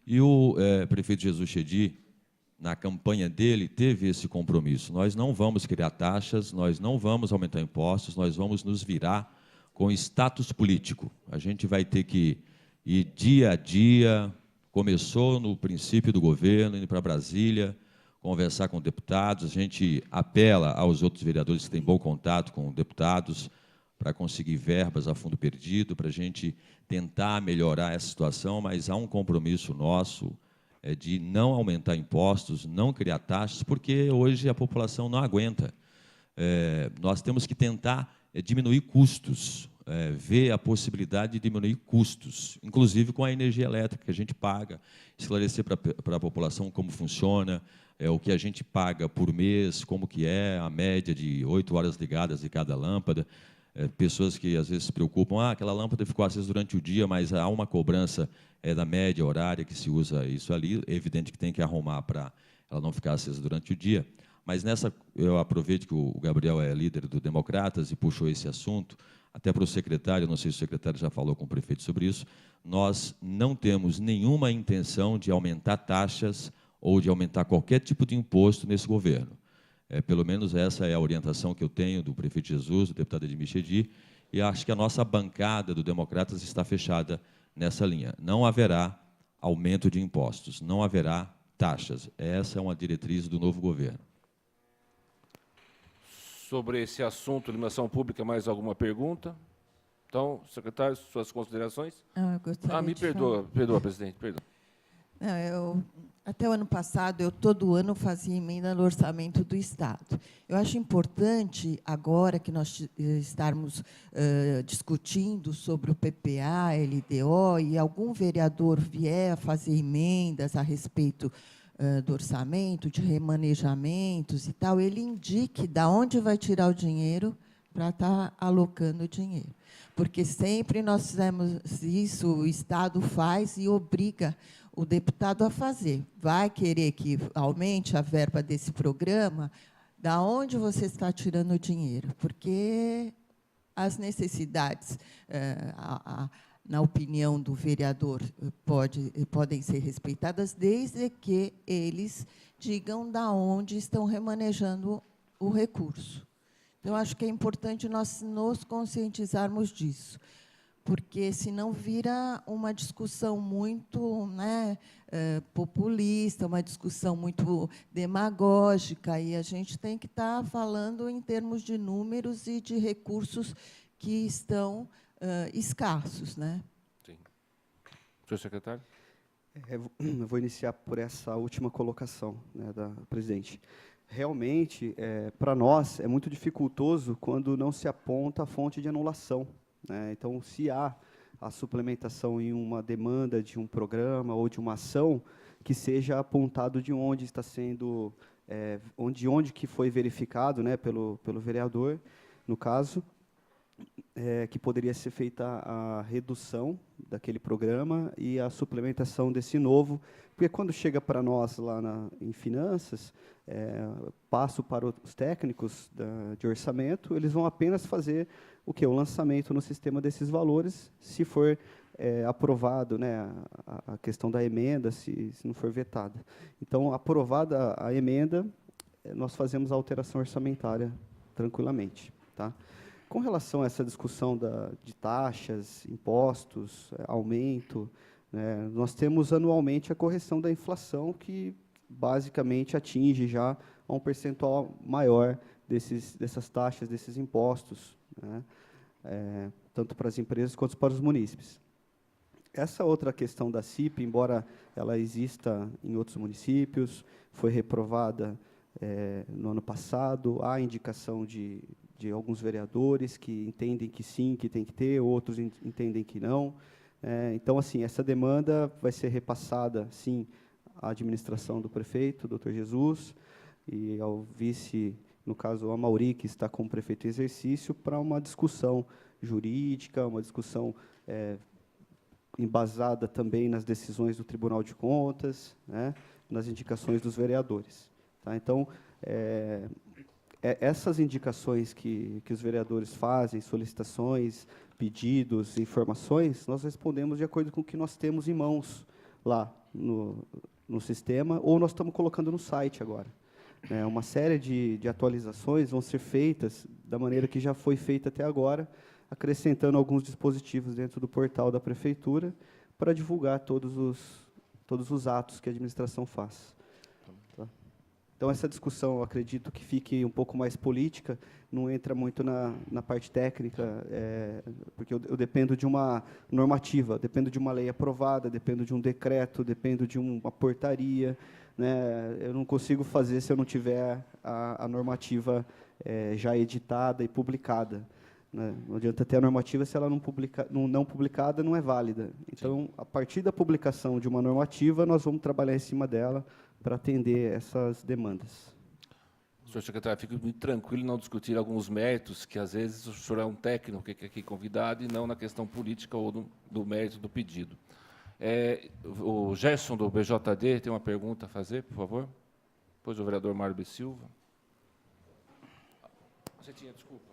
E o prefeito Jesus Chedi, na campanha dele, teve esse compromisso. Nós não vamos criar taxas, nós não vamos aumentar impostos, nós vamos nos virar com status político. A gente vai ter que ir dia a dia, começou no princípio do governo, indo para Brasília, conversar com deputados, a gente apela aos outros vereadores que têm bom contato com deputados para conseguir verbas a fundo perdido, para a gente tentar melhorar essa situação, mas há um compromisso nosso de não aumentar impostos, não criar taxas, porque hoje a população não aguenta. Nós temos que tentar diminuir custos, ver a possibilidade de diminuir custos, inclusive com a energia elétrica que a gente paga, esclarecer para a população como funciona, o que a gente paga por mês, como que é a média de 8 horas ligadas de cada lâmpada. Pessoas que às vezes se preocupam, aquela lâmpada ficou acesa durante o dia, mas há uma cobrança da média horária que se usa isso ali. É evidente que tem que arrumar para ela não ficar acesa durante o dia. Mas nessa, eu aproveito que o Gabriel é líder do Democratas e puxou esse assunto, até para o secretário, não sei se o secretário já falou com o prefeito sobre isso, nós não temos nenhuma intenção de aumentar taxas ou de aumentar qualquer tipo de imposto nesse governo. Pelo menos essa é a orientação que eu tenho do prefeito Jesus, do deputado Edmir Chedi, e acho que a nossa bancada do Democratas está fechada nessa linha. Não haverá aumento de impostos, não haverá taxas. Essa é uma diretriz do novo governo. Sobre esse assunto, iluminação pública, mais alguma pergunta? Então, secretário, suas considerações? Eu gostaria Me perdoa, presidente, perdoa. Não, até o ano passado, eu todo ano fazia emenda no orçamento do Estado. Eu acho importante, agora que nós estarmos discutindo sobre o PPA, LDO, e algum vereador vier a fazer emendas a respeito do orçamento, de remanejamentos e tal, ele indique de onde vai tirar o dinheiro para estar alocando o dinheiro. Porque sempre nós fizemos isso, o Estado faz e obriga o deputado a fazer. Vai querer que aumente a verba desse programa? Da onde você está tirando o dinheiro? Porque as necessidades, na opinião do vereador, podem ser respeitadas, desde que eles digam da onde estão remanejando o recurso. Então, acho que é importante nós nos conscientizarmos disso, porque senão vira uma discussão muito populista, uma discussão muito demagógica, e a gente tem que estar falando em termos de números e de recursos que estão escassos, né? Sim. Senhor secretário? Eu vou iniciar por essa última colocação, né, da presidente. Realmente, para nós, é muito dificultoso quando não se aponta a fonte de anulação, né? Então, se há a suplementação em uma demanda de um programa ou de uma ação, que seja apontado de onde está sendo, onde que foi verificado, né, pelo vereador, no caso, que poderia ser feita a redução daquele programa e a suplementação desse novo, porque quando chega para nós lá em finanças, passo para os técnicos de orçamento, eles vão apenas fazer o quê? O lançamento no sistema desses valores, se for aprovado, né, a questão da emenda, se não for vetada. Então, aprovada a emenda, nós fazemos a alteração orçamentária tranquilamente, tá? Com relação a essa discussão de taxas, impostos, aumento, né, nós temos anualmente a correção da inflação, que basicamente atinge já a um percentual maior dessas taxas, desses impostos, né, tanto para as empresas quanto para os munícipes. Essa outra questão da CIP, embora ela exista em outros municípios, foi reprovada no ano passado, há indicação de de alguns vereadores que entendem que sim, que tem que ter, outros entendem que não. Então, assim, essa demanda vai ser repassada, sim, à administração do prefeito, doutor Jesus, e ao vice, no caso, a Mauri, que está como prefeito em exercício, para uma discussão jurídica, uma discussão embasada também nas decisões do Tribunal de Contas, né, nas indicações dos vereadores. Tá? Então, essas indicações que os vereadores fazem, solicitações, pedidos, informações, nós respondemos de acordo com o que nós temos em mãos lá no sistema, ou nós estamos colocando no site agora. Uma série de atualizações vão ser feitas da maneira que já foi feita até agora, acrescentando alguns dispositivos dentro do portal da Prefeitura para divulgar todos os atos que a administração faz. Tá? Então, essa discussão, eu acredito que fique um pouco mais política, não entra muito na parte técnica, porque eu dependo de uma normativa, dependo de uma lei aprovada, dependo de um decreto, dependo de uma portaria, né? Eu não consigo fazer se eu não tiver a normativa já editada e publicada. Né? Não adianta ter a normativa se ela não publicada, não é válida. Então, a partir da publicação de uma normativa, nós vamos trabalhar em cima dela para atender essas demandas. Senhor secretário, fique muito tranquilo em não discutir alguns méritos, que às vezes o senhor é um técnico que é aqui convidado, e não na questão política ou do mérito do pedido. O Gerson, do BJD, tem uma pergunta a fazer, por favor. Depois o vereador Mário B. Silva. Você tinha, desculpa.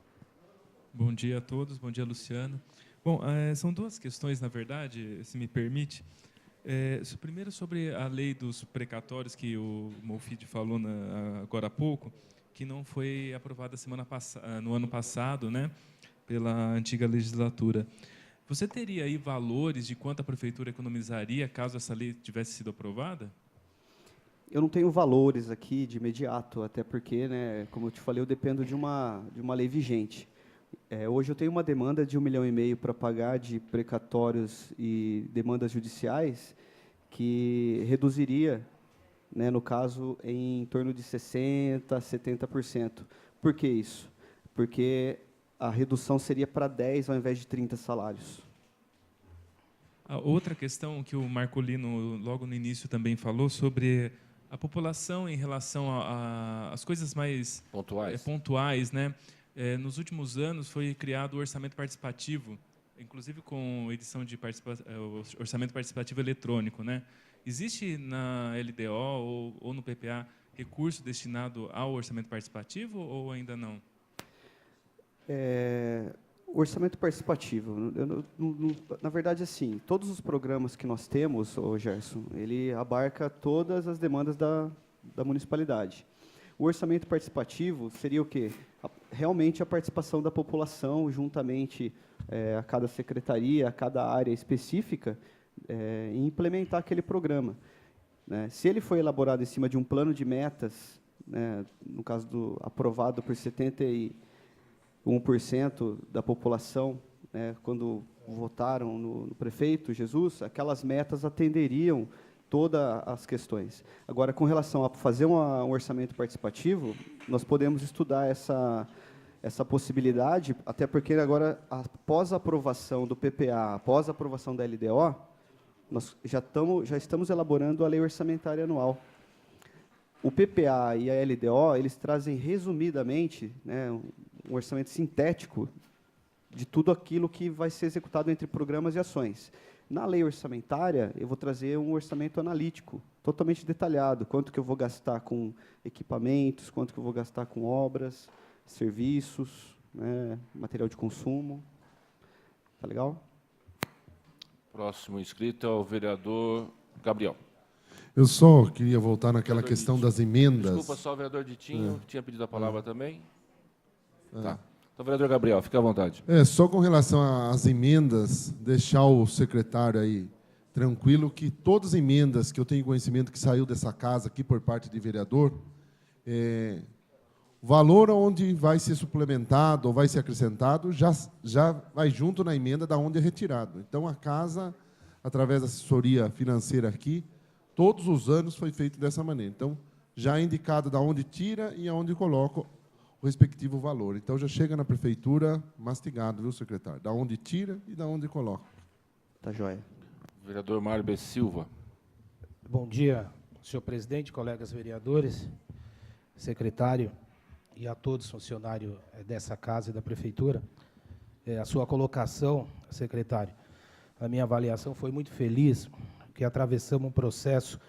Bom dia a todos, bom dia, Luciano. Bom, são duas questões, na verdade, se me permite. Primeiro, sobre a lei dos precatórios, que o Molfid falou agora há pouco, que não foi aprovada no ano passado, né, pela antiga legislatura. Você teria aí valores de quanto a Prefeitura economizaria caso essa lei tivesse sido aprovada? Eu não tenho valores aqui de imediato, até porque, né, como eu te falei, eu dependo de uma lei vigente. Hoje eu tenho uma demanda de 1,5 milhão para pagar de precatórios e demandas judiciais, que reduziria, né, no caso, em torno de 60%, 70%. Por que isso? Porque a redução seria para 10 ao invés de 30 salários. A outra questão que o Marcolino, logo no início, também falou sobre a população em relação às coisas mais pontuais, né? Nos últimos anos foi criado o orçamento participativo, inclusive com edição de orçamento participativo eletrônico, né? Existe na LDO ou no PPA recurso destinado ao orçamento participativo ou ainda não? O orçamento participativo, na verdade, assim, todos os programas que nós temos, Gerson, ele abarca todas as demandas da municipalidade. O orçamento participativo seria o quê? Realmente a participação da população, juntamente a cada secretaria, a cada área específica, em implementar aquele programa. Né? Se ele foi elaborado em cima de um plano de metas, né, no caso aprovado por 71% da população, né, quando votaram no prefeito Jesus, aquelas metas atenderiam todas as questões. Agora, com relação a fazer um orçamento participativo, nós podemos estudar essa possibilidade, até porque agora, após a aprovação do PPA, após a aprovação da LDO, nós já estamos elaborando a lei orçamentária anual. O PPA e a LDO, eles trazem resumidamente, né, um orçamento sintético de tudo aquilo que vai ser executado entre programas e ações. Na lei orçamentária, eu vou trazer um orçamento analítico, totalmente detalhado, quanto que eu vou gastar com equipamentos, quanto que eu vou gastar com obras, serviços, né, material de consumo. Tá legal? Próximo inscrito é o vereador Gabriel. Eu só queria voltar naquela questão das emendas. Desculpa, só o vereador Ditinho, que tinha pedido a palavra também. Tá. Então, vereador Gabriel, fique à vontade. Só com relação às emendas, deixar o secretário aí tranquilo que todas as emendas que eu tenho conhecimento que saiu dessa casa aqui por parte de vereador, o valor onde vai ser suplementado ou vai ser acrescentado já vai junto na emenda da onde é retirado. Então, a casa, através da assessoria financeira aqui, todos os anos foi feito dessa maneira. Então, já é indicado da onde tira e aonde coloca o respectivo valor. Então, já chega na prefeitura mastigado, viu, secretário? Da onde tira e da onde coloca. Tá joia. Vereador Mário B. Silva. Bom dia, senhor presidente, colegas vereadores, secretário e a todos funcionários dessa casa e da prefeitura. A sua colocação, secretário, a minha avaliação foi muito feliz, porque atravessamos um processo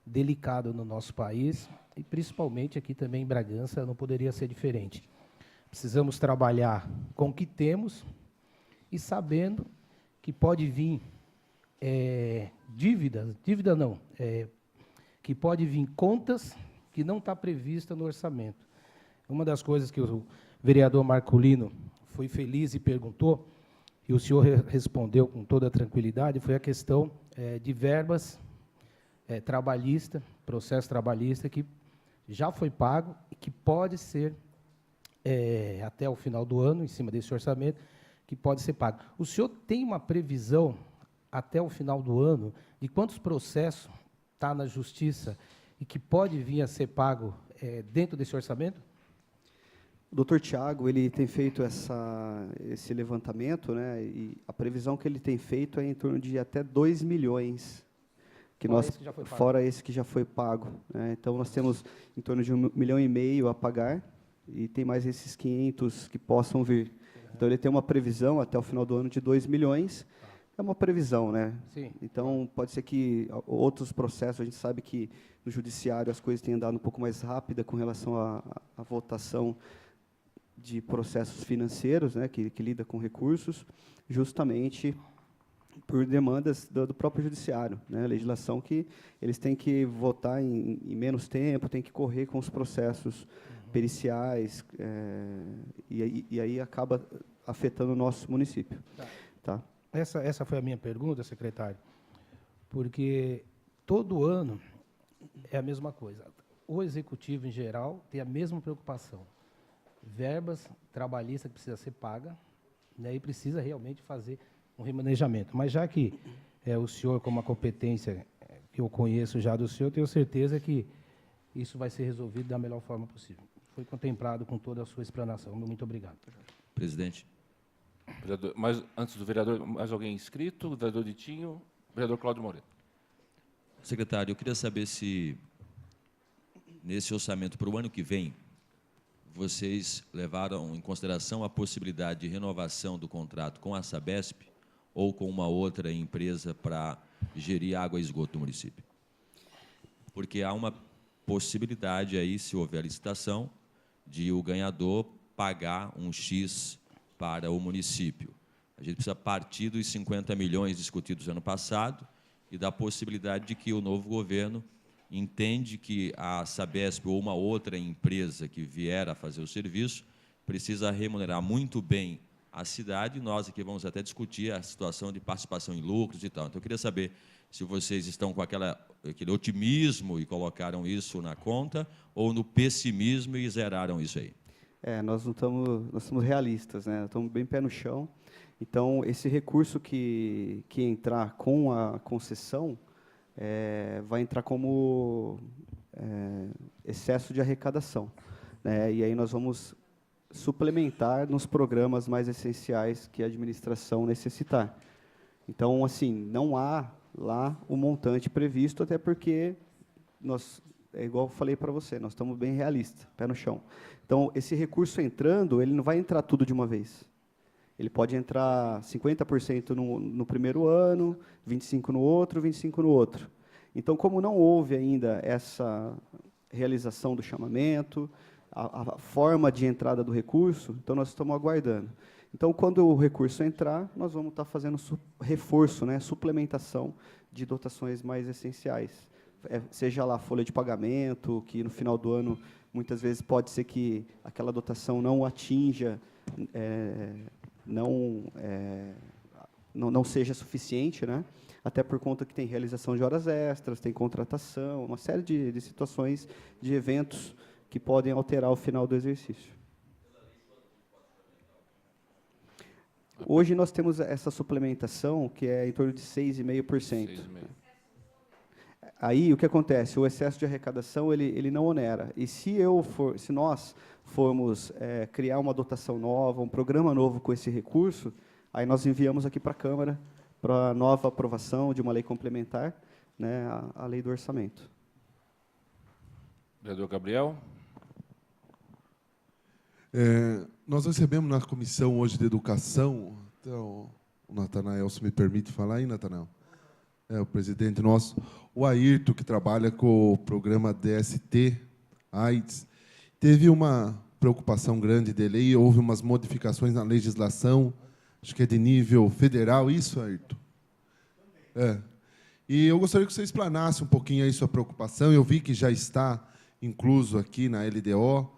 delicado no nosso país, e principalmente aqui também em Bragança, não poderia ser diferente. Precisamos trabalhar com o que temos e sabendo que pode vir que pode vir contas que não está prevista no orçamento. Uma das coisas que o vereador Marcolino foi feliz e perguntou, e o senhor respondeu com toda a tranquilidade, foi a questão de verbas trabalhista, processo trabalhista, que já foi pago e que pode ser, até o final do ano, em cima desse orçamento, que pode ser pago. O senhor tem uma previsão, até o final do ano, de quantos processos está na Justiça e que pode vir a ser pago dentro desse orçamento? O doutor Tiago, ele tem feito esse levantamento, né, e a previsão que ele tem feito é em torno de até 2 milhões, fora esse que já foi pago. Né? Então, nós temos em torno de 1,5 milhão a pagar, e tem mais esses 500 que possam vir. Então, ele tem uma previsão até o final do ano de 2 milhões. É uma previsão, né? Sim. Então, pode ser que outros processos, a gente sabe que no judiciário as coisas têm andado um pouco mais rápida com relação à votação de processos financeiros, né, que lida com recursos, justamente por demandas do próprio judiciário, né, a legislação que eles têm que votar em menos tempo, têm que correr com os processos periciais, e aí acaba afetando o nosso município. Tá? Essa foi a minha pergunta, secretário, porque todo ano é a mesma coisa. O executivo, em geral, tem a mesma preocupação. Verbas trabalhistas que precisa ser paga, né, e precisa realmente fazer um remanejamento. Mas já que o senhor, como a competência que eu conheço já do senhor, tenho certeza que isso vai ser resolvido da melhor forma possível. Foi contemplado com toda a sua explanação. Muito obrigado. Presidente. Vereador, mas antes do vereador, mais alguém inscrito? O vereador Ditinho, vereador Cláudio Moreira. Secretário, eu queria saber se, nesse orçamento para o ano que vem, vocês levaram em consideração a possibilidade de renovação do contrato com a Sabesp ou com uma outra empresa para gerir água e esgoto do município? Porque há uma possibilidade aí, se houver licitação, de o ganhador pagar um X para o município. A gente precisa partir dos 50 milhões discutidos ano passado e da possibilidade de que o novo governo entende que a Sabesp ou uma outra empresa que vier a fazer o serviço precisa remunerar muito bem a cidade, e nós aqui vamos até discutir a situação de participação em lucros e tal. Então, eu queria saber se vocês estão com aquele otimismo e colocaram isso na conta, ou no pessimismo e zeraram isso aí. Nós somos realistas, né? Estamos bem pé no chão. Então, esse recurso que entrar com a concessão vai entrar como excesso de arrecadação, né? E aí nós vamos suplementar nos programas mais essenciais que a administração necessitar. Então, assim, não há lá o montante previsto, até porque igual eu falei para você, nós estamos bem realistas, pé no chão. Então, esse recurso entrando, ele não vai entrar tudo de uma vez. Ele pode entrar 50% no primeiro ano, 25% no outro, 25% no outro. Então, como não houve ainda essa realização do chamamento, a forma de entrada do recurso, então nós estamos aguardando. Então, quando o recurso entrar, nós vamos estar fazendo reforço, né, suplementação de dotações mais essenciais. Seja lá folha de pagamento, que no final do ano, muitas vezes pode ser que aquela dotação não atinja, não seja suficiente, né? Até por conta que tem realização de horas extras, tem contratação, uma série de situações, de eventos que podem alterar o final do exercício. Hoje nós temos essa suplementação, que é em torno de 6,5%. 6,5%. Aí, o que acontece? O excesso de arrecadação, ele não onera. E se nós formos criar uma dotação nova, um programa novo com esse recurso, aí nós enviamos aqui para a Câmara para nova aprovação de uma lei complementar, né, a lei do orçamento. Vereador Gabriel. Nós recebemos na comissão hoje de educação, então, o Natanael, se me permite falar aí, Natanael, o presidente nosso, o Ayrton, que trabalha com o programa DST, AIDS, teve uma preocupação grande dele e houve umas modificações na legislação, acho que é de nível federal, isso, Ayrton? E eu gostaria que você explanasse um pouquinho aí sua preocupação. Eu vi que já está incluso aqui na LDO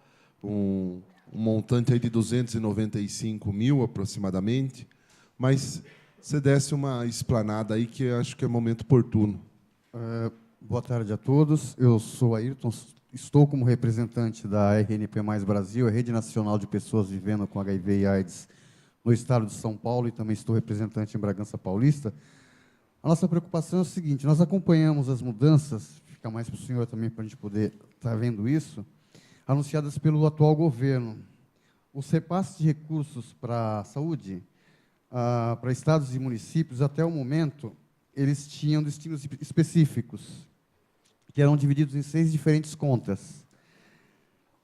um montante aí de 295 mil, aproximadamente, mas você desse uma explanada aí, que eu acho que é momento oportuno. Boa tarde a todos. Eu sou Ayrton, estou como representante da RNP Mais Brasil, a Rede Nacional de Pessoas Vivendo com HIV e AIDS no estado de São Paulo, e também estou representante em Bragança Paulista. A nossa preocupação é o seguinte: nós acompanhamos as mudanças, fica mais para o senhor também, para a gente poder estar vendo isso, anunciadas pelo atual governo. Os repasses de recursos para a saúde, para estados e municípios, até o momento, eles tinham destinos específicos, que eram divididos em 6 diferentes contas.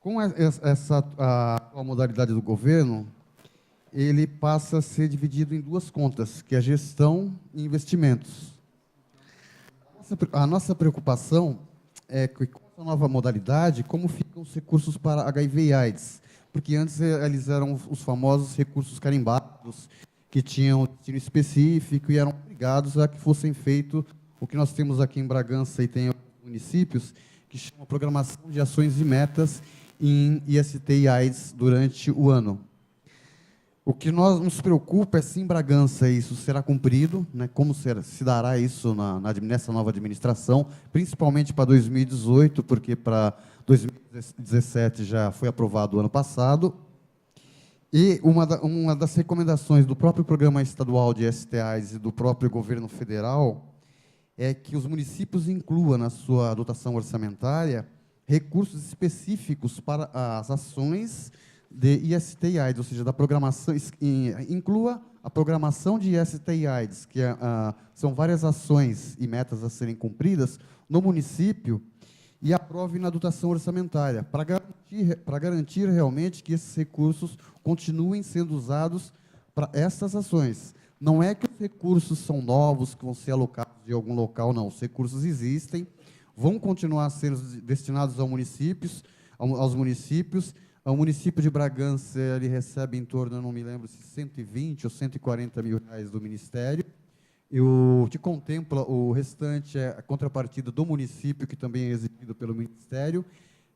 Com a modalidade do governo, ele passa a ser dividido em 2 contas, que é a gestão e investimentos. A nossa preocupação é que, com essa nova modalidade, como ficam os recursos para HIV e AIDS, porque antes eles eram os famosos recursos carimbados, que tinham destino específico e eram obrigados a que fossem feito o que nós temos aqui em Bragança e tem municípios, que chama Programação de Ações e Metas em IST e AIDS durante o ano. O que nos preocupa é se em Bragança isso será cumprido, né, como se dará isso nessa nova administração, principalmente para 2018, porque para 2017 já foi aprovado o ano passado. E uma das recomendações do próprio Programa Estadual de STAs e do próprio Governo Federal é que os municípios incluam na sua dotação orçamentária recursos específicos para as ações de IST e AIDS, ou seja, da programação, inclua a programação de IST e AIDS, que são várias ações e metas a serem cumpridas no município, e aprove na dotação orçamentária, para garantir realmente que esses recursos continuem sendo usados para essas ações. Não é que os recursos são novos, que vão ser alocados de algum local, não. Os recursos existem, vão continuar sendo destinados aos municípios. O município de Bragança ele recebe em torno, eu não me lembro se 120 ou 140 mil reais do Ministério. E o que contempla o restante é a contrapartida do município, que também é exigido pelo Ministério,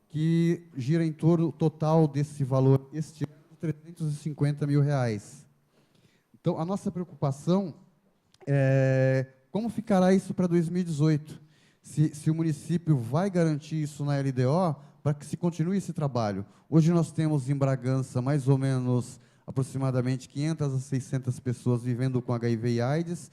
que gira em torno total desse valor este ano de 350 mil reais. Então, a nossa preocupação é como ficará isso para 2018. Se o município vai garantir isso na LDO para que se continue esse trabalho. Hoje nós temos em Bragança mais ou menos aproximadamente 500 a 600 pessoas vivendo com HIV e AIDS.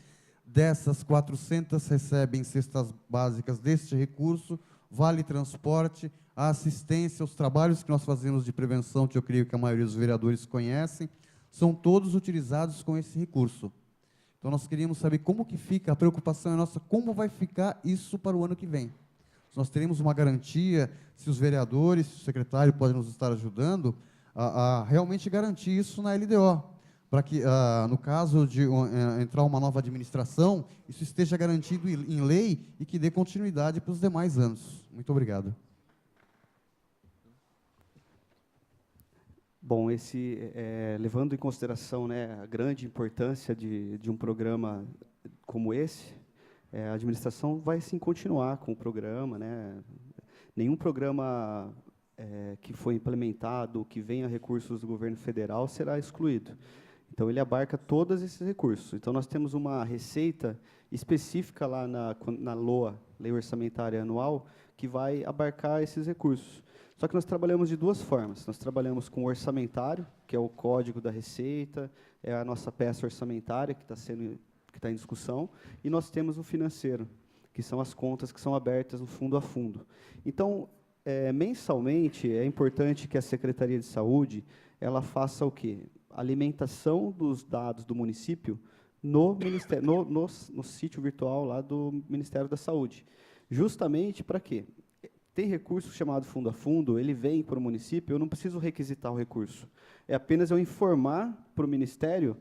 Dessas, 400 recebem cestas básicas deste recurso, vale transporte, a assistência, os trabalhos que nós fazemos de prevenção, que eu creio que a maioria dos vereadores conhecem, são todos utilizados com esse recurso. Então, nós queríamos saber como que fica, a preocupação é nossa, como vai ficar isso para o ano que vem. Se nós teremos uma garantia, se os vereadores, se o secretário pode nos estar ajudando, a realmente garantir isso na LDO, para que, no caso de entrar uma nova administração, isso esteja garantido em lei e que dê continuidade para os demais anos. Muito obrigado. Bom, levando em consideração, né, a grande importância de um programa como esse, a administração vai sim continuar com o programa, né? Nenhum programa que foi implementado, que venha recursos do governo federal, será excluído. Então, ele abarca todos esses recursos. Então, nós temos uma receita específica lá na LOA, Lei Orçamentária Anual, que vai abarcar esses recursos. Só que nós trabalhamos de 2 formas. Nós trabalhamos com o orçamentário, que é o código da receita, é a nossa peça orçamentária que está em discussão, e nós temos o financeiro, que são as contas que são abertas no fundo a fundo. Então, mensalmente, é importante que a Secretaria de Saúde ela faça o quê? Alimentação dos dados do município no sítio virtual lá do Ministério da Saúde. Justamente para quê? Tem recurso chamado fundo a fundo, ele vem para o município, eu não preciso requisitar o recurso. É apenas eu informar para o Ministério,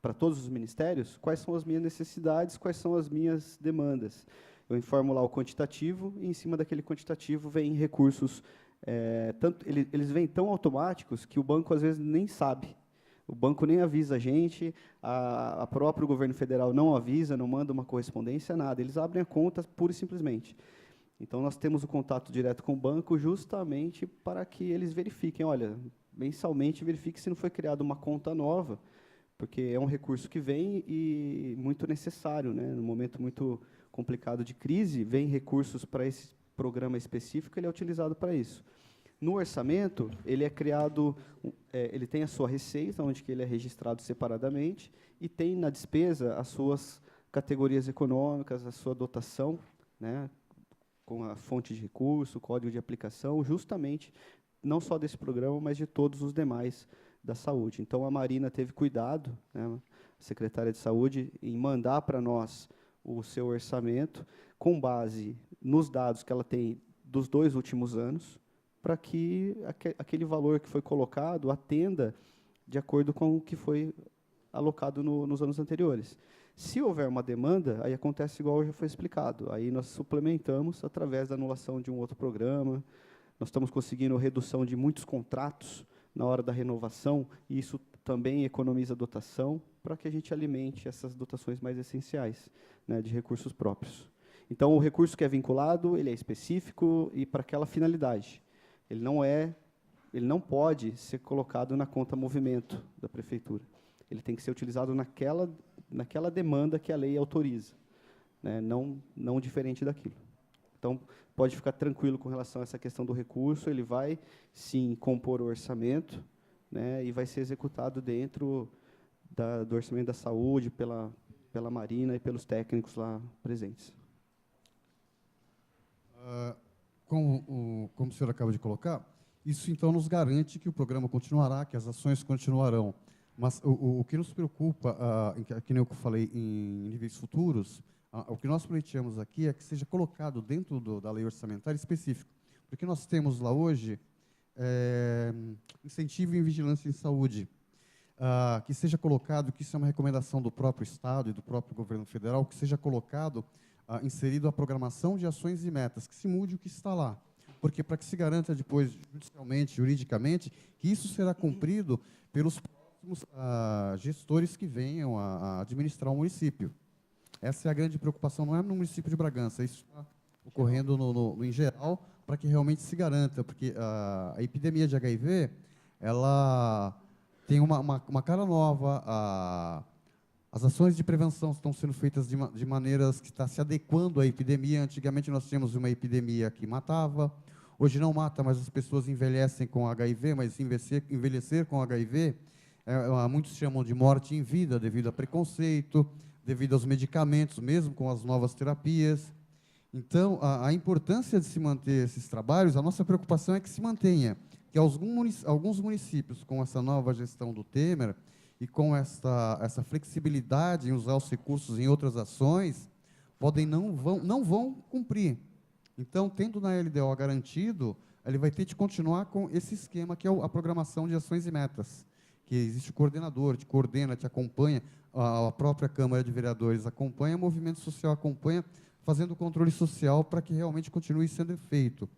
para todos os ministérios, quais são as minhas necessidades, quais são as minhas demandas. Eu informo lá o quantitativo, e em cima daquele quantitativo vem recursos, eles vêm tão automáticos que o banco, às vezes, nem sabe. O banco nem avisa a gente, a próprio governo federal não avisa, não manda uma correspondência, nada. Eles abrem a conta pura e simplesmente. Então, nós temos o contato direto com o banco justamente para que eles verifiquem, olha, mensalmente verifique se não foi criada uma conta nova, porque é um recurso que vem e muito necessário, né? Num momento muito complicado de crise, vem recursos para esse programa específico, ele é utilizado para isso. No orçamento, ele é criado, ele tem a sua receita, onde que ele é registrado separadamente, e tem na despesa as suas categorias econômicas, a sua dotação, né, com a fonte de recurso, código de aplicação, justamente, não só desse programa, mas de todos os demais da saúde. Então, a Marina teve cuidado, né, a secretária de Saúde, em mandar para nós o seu orçamento, com base nos dados que ela tem dos 2 últimos anos, para que aquele valor que foi colocado atenda de acordo com o que foi alocado nos anos anteriores. Se houver uma demanda, aí acontece igual já foi explicado. Aí nós suplementamos através da anulação de um outro programa. Nós estamos conseguindo redução de muitos contratos na hora da renovação, e isso também economiza dotação para que a gente alimente essas dotações mais essenciais, né, de recursos próprios. Então, o recurso que é vinculado, ele é específico e para aquela finalidade. Ele não pode ser colocado na conta movimento da prefeitura. Ele tem que ser utilizado naquela demanda que a lei autoriza, né, não diferente daquilo. Então, pode ficar tranquilo com relação a essa questão do recurso, ele vai, sim, compor o orçamento, né, e vai ser executado dentro do orçamento da saúde, pela Marina e pelos técnicos lá presentes. Como o senhor acaba de colocar, isso, então, nos garante que o programa continuará, que as ações continuarão. Mas o que nos preocupa, que nem eu falei, em níveis futuros, o que nós pleiteamos aqui é que seja colocado dentro da lei orçamentária específico. Porque nós temos lá hoje incentivo em vigilância em saúde, que seja colocado, que isso é uma recomendação do próprio Estado e do próprio governo federal, que seja colocado, inserido a programação de ações e metas, que se mude o que está lá. Porque para que se garanta depois, judicialmente, juridicamente, que isso será cumprido pelos próximos gestores que venham a administrar o município. Essa é a grande preocupação, não é no município de Bragança, isso está ocorrendo em geral, para que realmente se garanta, porque a epidemia de HIV, ela tem uma cara nova, as ações de prevenção estão sendo feitas de maneiras que está se adequando à epidemia. Antigamente nós tínhamos uma epidemia que matava, hoje não mata, mas as pessoas envelhecem com HIV, mas envelhecer com HIV, muitos chamam de morte em vida, devido a preconceito, devido aos medicamentos, mesmo com as novas terapias. Então, a importância de se manter esses trabalhos, a nossa preocupação é que se mantenha, que alguns municípios, com essa nova gestão do Temer, e com essa flexibilidade em usar os recursos em outras ações, não vão cumprir. Então, tendo na LDO garantido, ele vai ter de continuar com esse esquema, que é a programação de ações e metas, que existe o coordenador, te coordena, te acompanha, a própria Câmara de Vereadores acompanha, o movimento social acompanha, fazendo o controle social para que realmente continue sendo feito.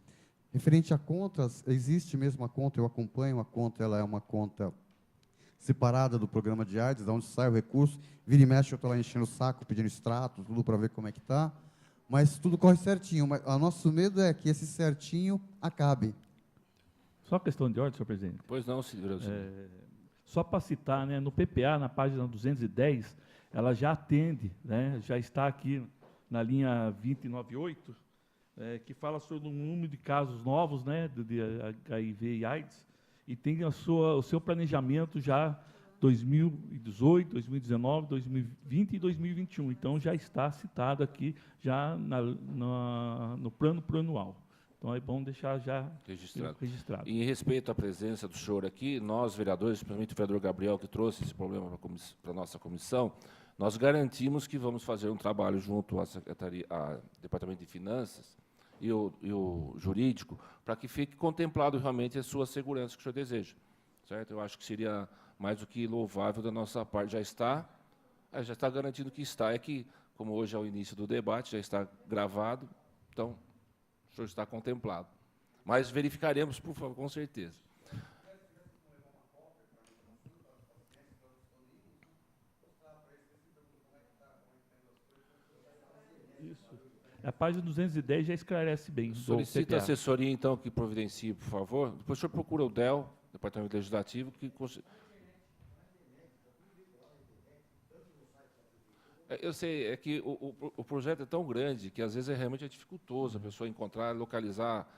Referente a contas, existe mesmo a conta, eu acompanho, a conta ela é uma conta separada do programa de AIDS, de onde sai o recurso, vira e mexe, eu estou lá enchendo o saco, pedindo extrato, tudo para ver como é que está, mas tudo corre certinho. Mas o nosso medo é que esse certinho acabe. Só questão de ordem, senhor presidente. Pois não, senhor. Só para citar, né, no PPA, na página 210, ela já atende, né, já está aqui na linha 298, que fala sobre o número de casos novos, né, de HIV e AIDS, e tem o seu planejamento já 2018, 2019, 2020 e 2021. Então, já está citado aqui, já no plano plurianual. Então, é bom deixar já registrado. E em respeito à presença do senhor aqui, nós, vereadores, principalmente o vereador Gabriel, que trouxe esse problema para a nossa comissão, nós garantimos que vamos fazer um trabalho junto à Secretaria, ao Departamento de Finanças e o Jurídico, para que fique contemplado realmente a sua segurança que o senhor deseja. Certo? Eu acho que seria mais do que louvável da nossa parte. Já está garantindo que está. É que, como hoje é o início do debate, já está gravado, então o senhor está contemplado. Mas verificaremos, por favor, com certeza. Isso. A página 210 já esclarece bem. Solicito a assessoria, então, que providencie, por favor. Depois o senhor procura o DEL, Departamento Legislativo, que... Eu sei, é que o projeto é tão grande que, às vezes, realmente é dificultoso a pessoa encontrar, localizar,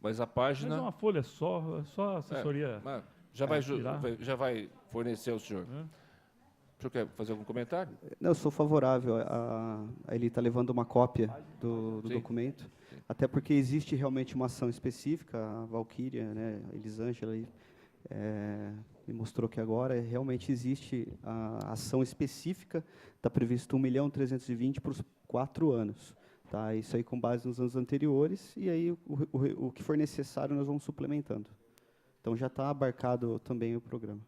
mas a página... Mas é uma folha só a assessoria... Já vai fornecer ao senhor. O senhor quer fazer algum comentário? Não, eu sou favorável. Ele está levando uma cópia do documento, até porque existe realmente uma ação específica, a Valquíria, né, a Elisângela, me mostrou que agora realmente existe a ação específica, está previsto 1.320.000 por 4 anos. Tá? Isso aí com base nos anos anteriores, e aí o que for necessário nós vamos suplementando. Então já está abarcado também o programa.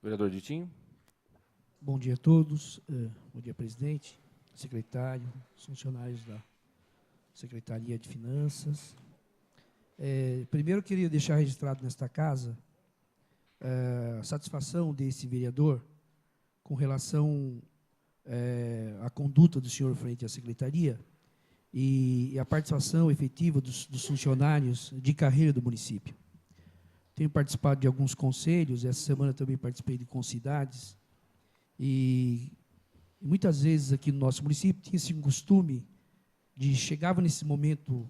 Vereador Ditinho. Bom dia a todos. Bom dia, presidente, secretário, funcionários da Secretaria de Finanças. Primeiro, eu queria deixar registrado nesta casa a satisfação desse vereador com relação à conduta do senhor frente à Secretaria e a participação efetiva dos funcionários de carreira do município. Tenho participado de alguns conselhos, essa semana também participei de concidades, e muitas vezes aqui no nosso município tinha-se um costume de, chegava nesse momento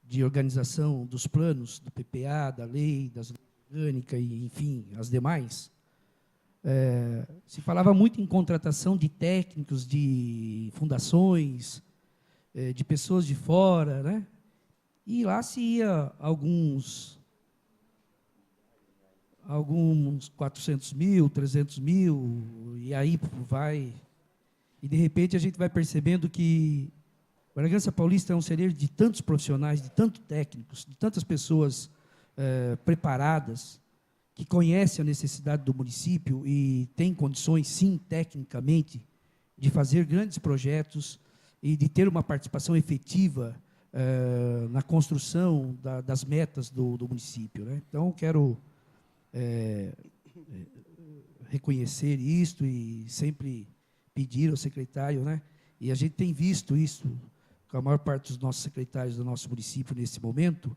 de organização dos planos, do PPA, da lei, das orgânicas e, enfim, as demais, se falava muito em contratação de técnicos, de fundações, de pessoas de fora, né? E lá se ia alguns 400 mil, 300 mil, e aí vai. E, de repente, a gente vai percebendo que Bragança Paulista é um celeiro de tantos profissionais, de tantos técnicos, de tantas pessoas preparadas, que conhecem a necessidade do município e têm condições, sim, tecnicamente, de fazer grandes projetos e de ter uma participação efetiva na construção das metas do município, né? Então, quero reconhecer isto e sempre pedir ao secretário, né? E a gente tem visto isso com a maior parte dos nossos secretários do nosso município nesse momento,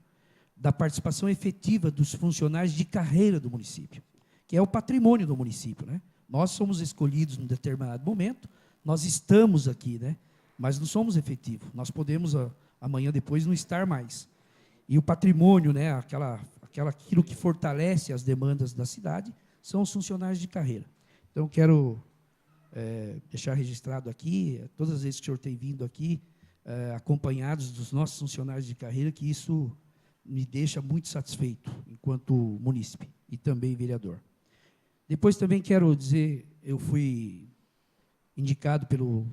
da participação efetiva dos funcionários de carreira do município, que é o patrimônio do município, né? Nós somos escolhidos num determinado momento, nós estamos aqui, né? Mas não somos efetivos. Nós podemos amanhã depois não estar mais. E o patrimônio, né? Aquilo que fortalece as demandas da cidade são os funcionários de carreira. Então, quero deixar registrado aqui, todas as vezes que o senhor tem vindo aqui, acompanhados dos nossos funcionários de carreira, que isso me deixa muito satisfeito, enquanto munícipe e também vereador. Depois também quero dizer, eu fui indicado pelo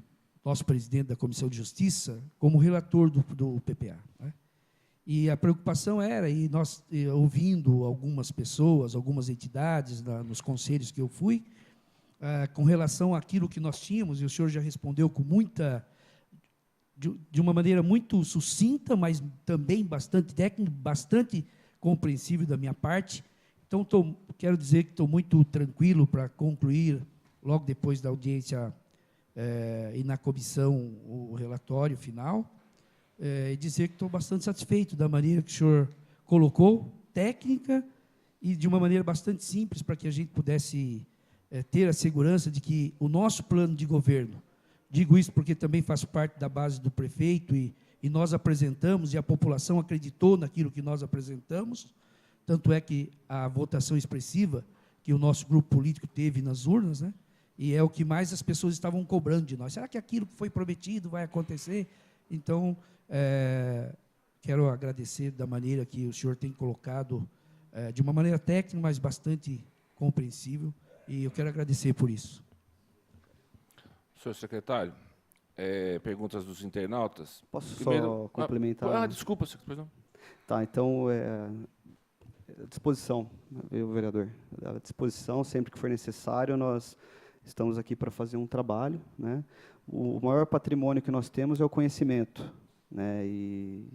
nosso presidente da Comissão de Justiça como relator do PPA, né? E a preocupação era, e nós ouvindo algumas pessoas, algumas entidades nos conselhos que eu fui, com relação àquilo que nós tínhamos, e o senhor já respondeu com de uma maneira muito sucinta, mas também bastante técnica, bastante compreensível da minha parte. Então, quero dizer que estou muito tranquilo para concluir, logo depois da audiência e na comissão, o relatório final, e dizer que estou bastante satisfeito da maneira que o senhor colocou, técnica, e de uma maneira bastante simples, para que a gente pudesse ter a segurança de que o nosso plano de governo, digo isso porque também faço parte da base do prefeito, e nós apresentamos, e a população acreditou naquilo que nós apresentamos, tanto é que a votação expressiva que o nosso grupo político teve nas urnas, né, e é o que mais as pessoas estavam cobrando de nós. Será que aquilo que foi prometido vai acontecer? Então, quero agradecer da maneira que o senhor tem colocado, de uma maneira técnica, mas bastante compreensível, e eu quero agradecer por isso. Senhor secretário, perguntas dos internautas. Posso só complementar? Desculpa, secretário. Tá, então, à disposição, viu, vereador? À disposição, sempre que for necessário, nós estamos aqui para fazer um trabalho, né? O maior patrimônio que nós temos é o conhecimento, né? E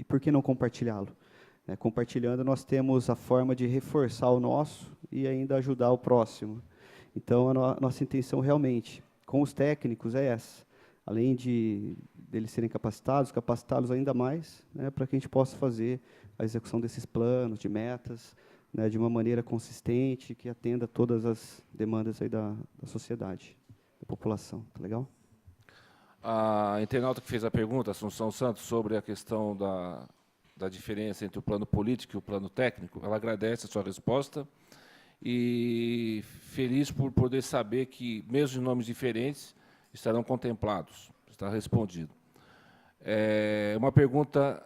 por que não compartilhá-lo? Compartilhando, nós temos a forma de reforçar o nosso e ainda ajudar o próximo. Então, a nossa intenção realmente, com os técnicos, é essa. Além de eles serem capacitá-los ainda mais, né, para que a gente possa fazer a execução desses planos, de metas, né, de uma maneira consistente, que atenda todas as demandas aí da sociedade, da população. Tá legal? A internauta que fez a pergunta, Assunção Santos, sobre a questão da diferença entre o plano político e o plano técnico, ela agradece a sua resposta e feliz por poder saber que, mesmo em nomes diferentes, estarão contemplados. Está respondido. Uma pergunta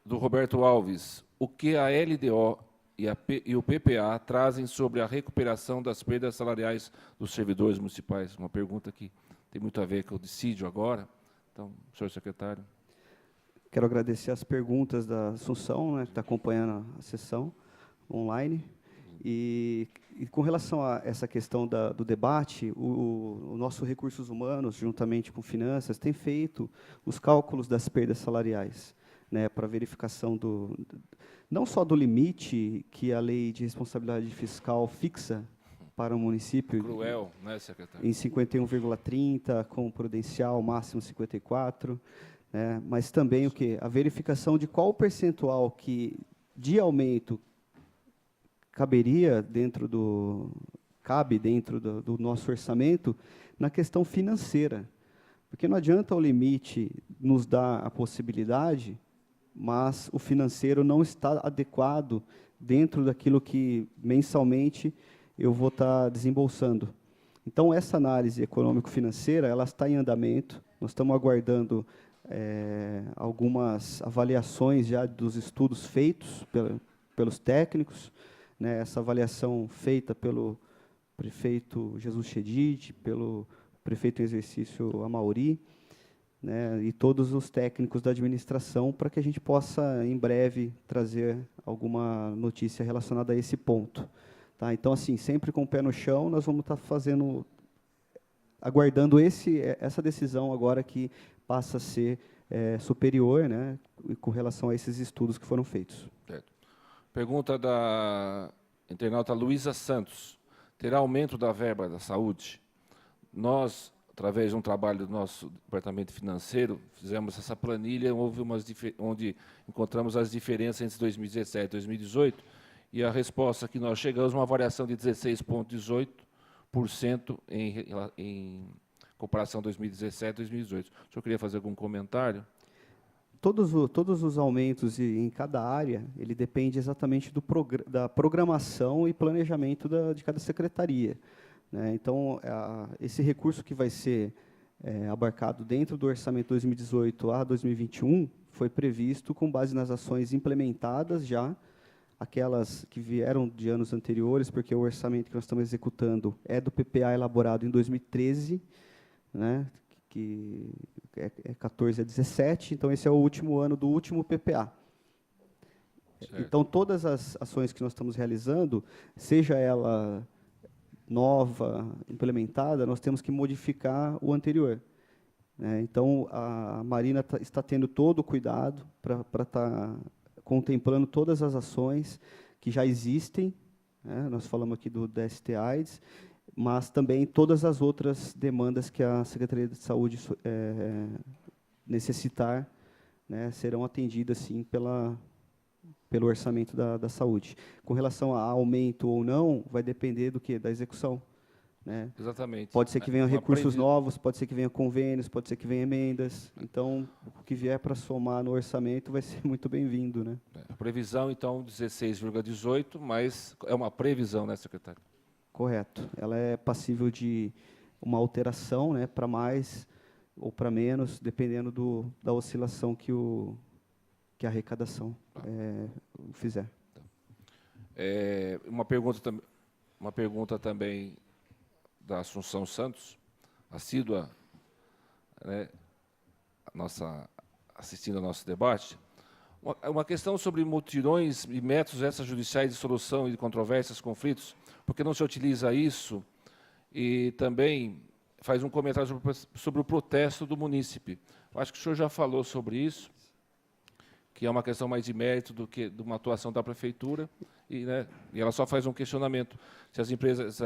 do Roberto Alves. O que a LDO e o PPA trazem sobre a recuperação das perdas salariais dos servidores municipais? Uma pergunta que tem muito a ver com o dissídio agora. Então, senhor secretário. Quero agradecer as perguntas da Assunção, né, que está acompanhando a sessão online. E com relação a essa questão do debate, o nosso Recursos Humanos, juntamente com Finanças, tem feito os cálculos das perdas salariais, né, para verificação não só do limite que a Lei de Responsabilidade Fiscal fixa para o município. Cruel, né, secretário? Em 51,30, com o prudencial máximo 54, né, mas também o quê? A verificação de qual o percentual de aumento cabe dentro do nosso orçamento na questão financeira. Porque não adianta o limite nos dar a possibilidade, mas o financeiro não está adequado dentro daquilo que mensalmente eu vou estar desembolsando. Então, essa análise econômico-financeira, ela está em andamento, nós estamos aguardando algumas avaliações já dos estudos feitos pelos técnicos, né, essa avaliação feita pelo prefeito Jesus Chedid, pelo prefeito em exercício Amauri, né, e todos os técnicos da administração, para que a gente possa, em breve, trazer alguma notícia relacionada a esse ponto. Tá? Então, assim, sempre com o pé no chão, nós vamos estar aguardando essa decisão agora que passa a ser superior, né, com relação a esses estudos que foram feitos. Certo. Pergunta da internauta Luísa Santos. Terá aumento da verba da saúde? Nós, através de um trabalho do nosso departamento financeiro, fizemos essa planilha, onde encontramos as diferenças entre 2017 e 2018, e a resposta que nós chegamos, uma variação de 16,18% em comparação a 2017 e 2018. O senhor queria fazer algum comentário? Todos os aumentos em cada área, ele depende exatamente da programação e planejamento de cada secretaria, né? Então, esse recurso que vai ser abarcado dentro do orçamento 2018 a 2021 foi previsto com base nas ações implementadas já, aquelas que vieram de anos anteriores, porque o orçamento que nós estamos executando é do PPA elaborado em 2013, né, que é 14 a 17, então esse é o último ano do último PPA. Certo. Então, todas as ações que nós estamos realizando, seja ela nova, implementada, nós temos que modificar o anterior, né? Então, a Marina está tendo todo o cuidado para estar contemplando todas as ações que já existem, né? Nós falamos aqui do DST-AIDS, mas também todas as outras demandas que a Secretaria de Saúde necessitar, né, serão atendidas, sim, pelo orçamento da saúde. Com relação a aumento ou não, vai depender do quê? Da execução, né? Exatamente. Pode ser que venham recursos novos, pode ser que venham convênios, pode ser que venham emendas. Então, o que vier para somar no orçamento vai ser muito bem-vindo, né? A previsão, então, 16,18, mas é uma previsão, né, secretário? Correto. Ela é passível de uma alteração, né, para mais ou para menos, dependendo da oscilação que o que a arrecadação fizer. Uma pergunta também da Assunção Santos, assídua, né, assistindo ao nosso debate. Uma questão sobre mutirões e métodos extrajudiciais de solução de controvérsias, conflitos, porque não se utiliza isso? E também faz um comentário sobre o protesto do munícipe. Acho que o senhor já falou sobre isso, que é uma questão mais de mérito do que de uma atuação da prefeitura, e ela só faz um questionamento. Se as empresas...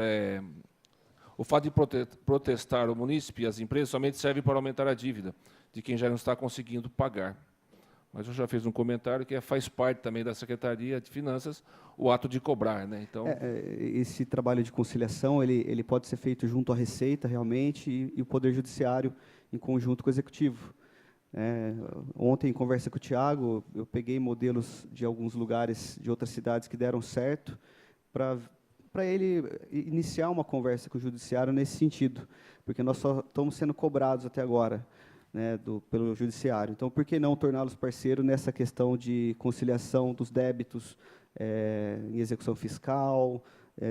o fato de protestar o munícipe e as empresas somente serve para aumentar a dívida de quem já não está conseguindo pagar. Mas eu já fiz um comentário que faz parte também da Secretaria de Finanças o ato de cobrar, né? Então, esse trabalho de conciliação ele pode ser feito junto à Receita, realmente, e o Poder Judiciário em conjunto com o Executivo. Ontem, em conversa com o Tiago, eu peguei modelos de alguns lugares, de outras cidades que deram certo, para ele iniciar uma conversa com o Judiciário nesse sentido, porque nós só estamos sendo cobrados até agora, né, pelo Judiciário. Então, por que não torná-los parceiros nessa questão de conciliação dos débitos em execução fiscal,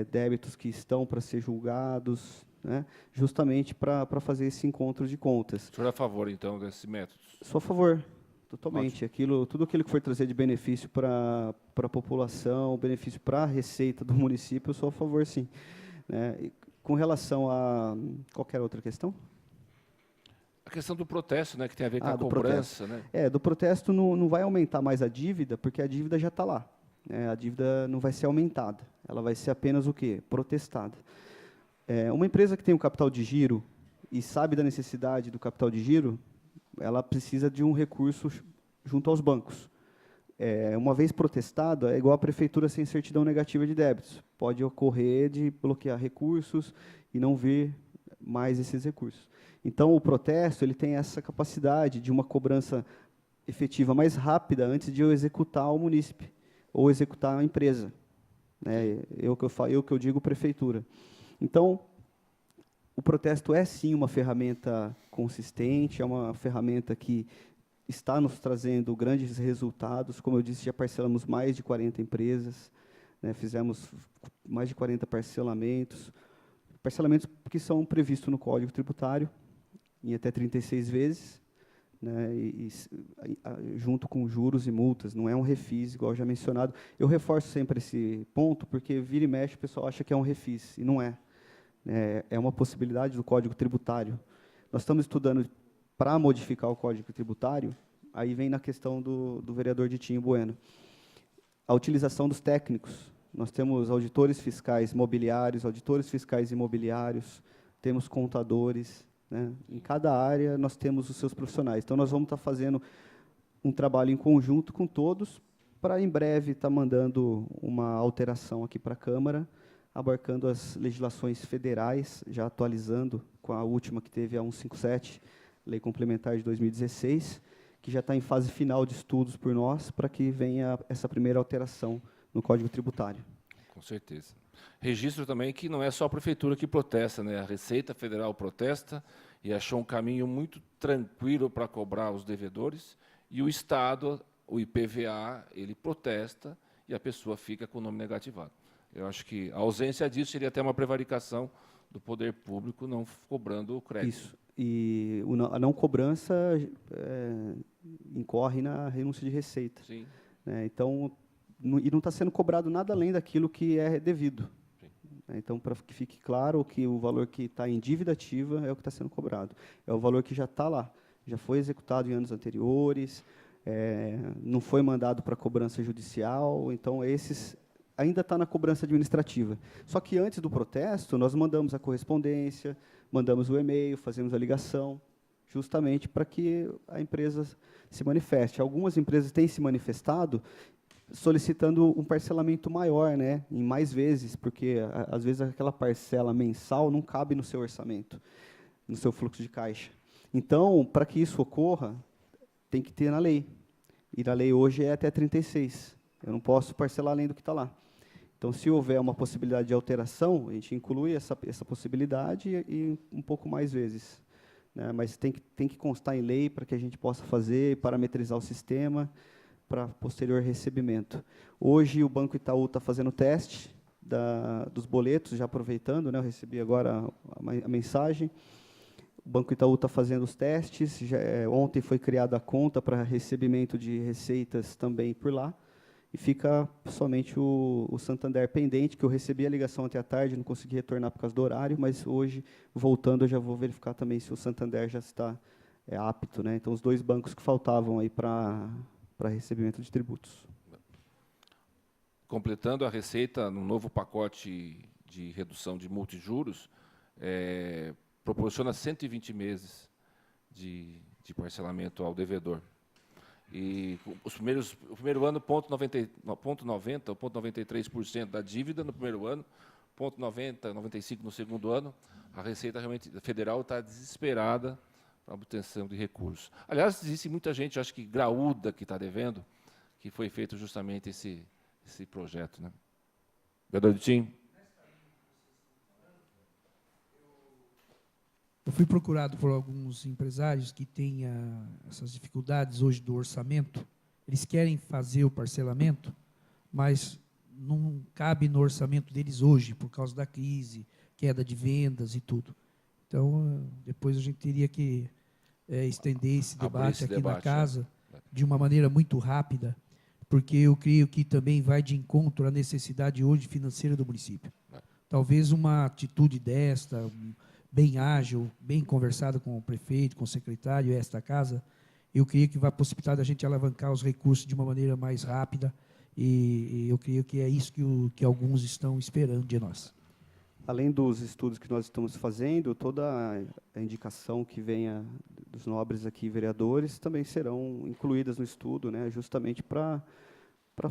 débitos que estão para ser julgados, né, justamente para fazer esse encontro de contas. O senhor é a favor, então, desse método? Sou a favor, totalmente. Tudo aquilo que for trazer de benefício para a população, benefício para a receita do município, eu sou a favor, sim. E com relação a qualquer outra questão? A questão do protesto, né, que tem a ver com a cobrança. Né? Do protesto não vai aumentar mais a dívida, porque a dívida já está lá. A dívida não vai ser aumentada, ela vai ser apenas o quê? Protestada. Uma empresa que tem um capital de giro e sabe da necessidade do capital de giro, ela precisa de um recurso junto aos bancos. Uma vez protestado, é igual a prefeitura sem certidão negativa de débitos. Pode ocorrer de bloquear recursos e não ver mais esses recursos. Então, o protesto ele tem essa capacidade de uma cobrança efetiva mais rápida antes de eu executar o munícipe ou executar a empresa. Eu que eu digo prefeitura. Então, o protesto é, sim, uma ferramenta consistente, é uma ferramenta que está nos trazendo grandes resultados. Como eu disse, já parcelamos mais de 40 empresas, fizemos mais de 40 parcelamentos que são previstos no Código Tributário, em até 36 vezes, junto com juros e multas, não é um refis, igual já mencionado. Eu reforço sempre esse ponto, porque vira e mexe o pessoal acha que é um refis, e não é. É uma possibilidade do Código Tributário. Nós estamos estudando para modificar o Código Tributário, aí vem na questão do vereador Ditinho Bueno. A utilização dos técnicos. Nós temos auditores fiscais mobiliários, auditores fiscais imobiliários, temos contadores. Em cada área, nós temos os seus profissionais. Então, nós vamos estar fazendo um trabalho em conjunto com todos, para, em breve, estar mandando uma alteração aqui para a Câmara, abarcando as legislações federais, já atualizando com a última que teve a 157, Lei Complementar de 2016, que já está em fase final de estudos por nós, para que venha essa primeira alteração no Código Tributário. Com certeza. Registro também que não é só a Prefeitura que protesta, né? A Receita Federal protesta e achou um caminho muito tranquilo para cobrar os devedores, e o Estado, o IPVA, ele protesta e a pessoa fica com o nome negativado. Eu acho que a ausência disso seria até uma prevaricação do poder público não cobrando o crédito. Isso. E a não cobrança incorre na renúncia de receita. Sim. Então, e não está sendo cobrado nada além daquilo que é devido. Então, para que fique claro que o valor que está em dívida ativa é o que está sendo cobrado. É o valor que já está lá, já foi executado em anos anteriores, não foi mandado para cobrança judicial, então esses ainda está na cobrança administrativa. Só que antes do protesto, nós mandamos a correspondência, mandamos o e-mail, fazemos a ligação, justamente para que a empresa se manifeste. Algumas empresas têm se manifestado solicitando um parcelamento maior, em mais vezes, porque, às vezes, aquela parcela mensal não cabe no seu orçamento, no seu fluxo de caixa. Então, para que isso ocorra, tem que ter na lei. E na lei hoje é até 36. Eu não posso parcelar além do que está lá. Então, se houver uma possibilidade de alteração, a gente inclui essa possibilidade e um pouco mais vezes. Mas tem que constar em lei para que a gente possa fazer, parametrizar o sistema, para posterior recebimento. Hoje, o Banco Itaú está fazendo o teste dos boletos, já aproveitando, né, eu recebi agora a mensagem. O Banco Itaú está fazendo os testes. Ontem foi criada a conta para recebimento de receitas também por lá. E fica somente o Santander pendente, que eu recebi a ligação ontem à tarde, não consegui retornar por causa do horário, mas hoje, voltando, eu já vou verificar também se o Santander já está apto, né? Então, os 2 bancos que faltavam aí para recebimento de tributos. Completando a receita, no novo pacote de redução de multijuros, proporciona 120 meses de parcelamento ao devedor. E o primeiro ano, 0,90 ou 0,93% da dívida no primeiro ano, 0,90, 95% no segundo ano. A Receita realmente Federal está desesperada para a obtenção de recursos. Aliás, existe muita gente, acho que graúda, que está devendo, que foi feito justamente esse projeto, né? Vereador Ditinho. Eu fui procurado por alguns empresários que têm essas dificuldades hoje do orçamento. Eles querem fazer o parcelamento, mas não cabe no orçamento deles hoje, por causa da crise, queda de vendas e tudo. Então, depois a gente teria que estender esse debate aqui na casa de uma maneira muito rápida, porque eu creio que também vai de encontro à necessidade hoje financeira do município. Talvez uma atitude desta, bem ágil, bem conversada com o prefeito, com o secretário e esta casa, eu creio que vai possibilitar a gente alavancar os recursos de uma maneira mais rápida, e eu creio que é isso que alguns estão esperando de nós. Além dos estudos que nós estamos fazendo, toda a indicação que venha dos nobres aqui vereadores também serão incluídas no estudo, né, justamente para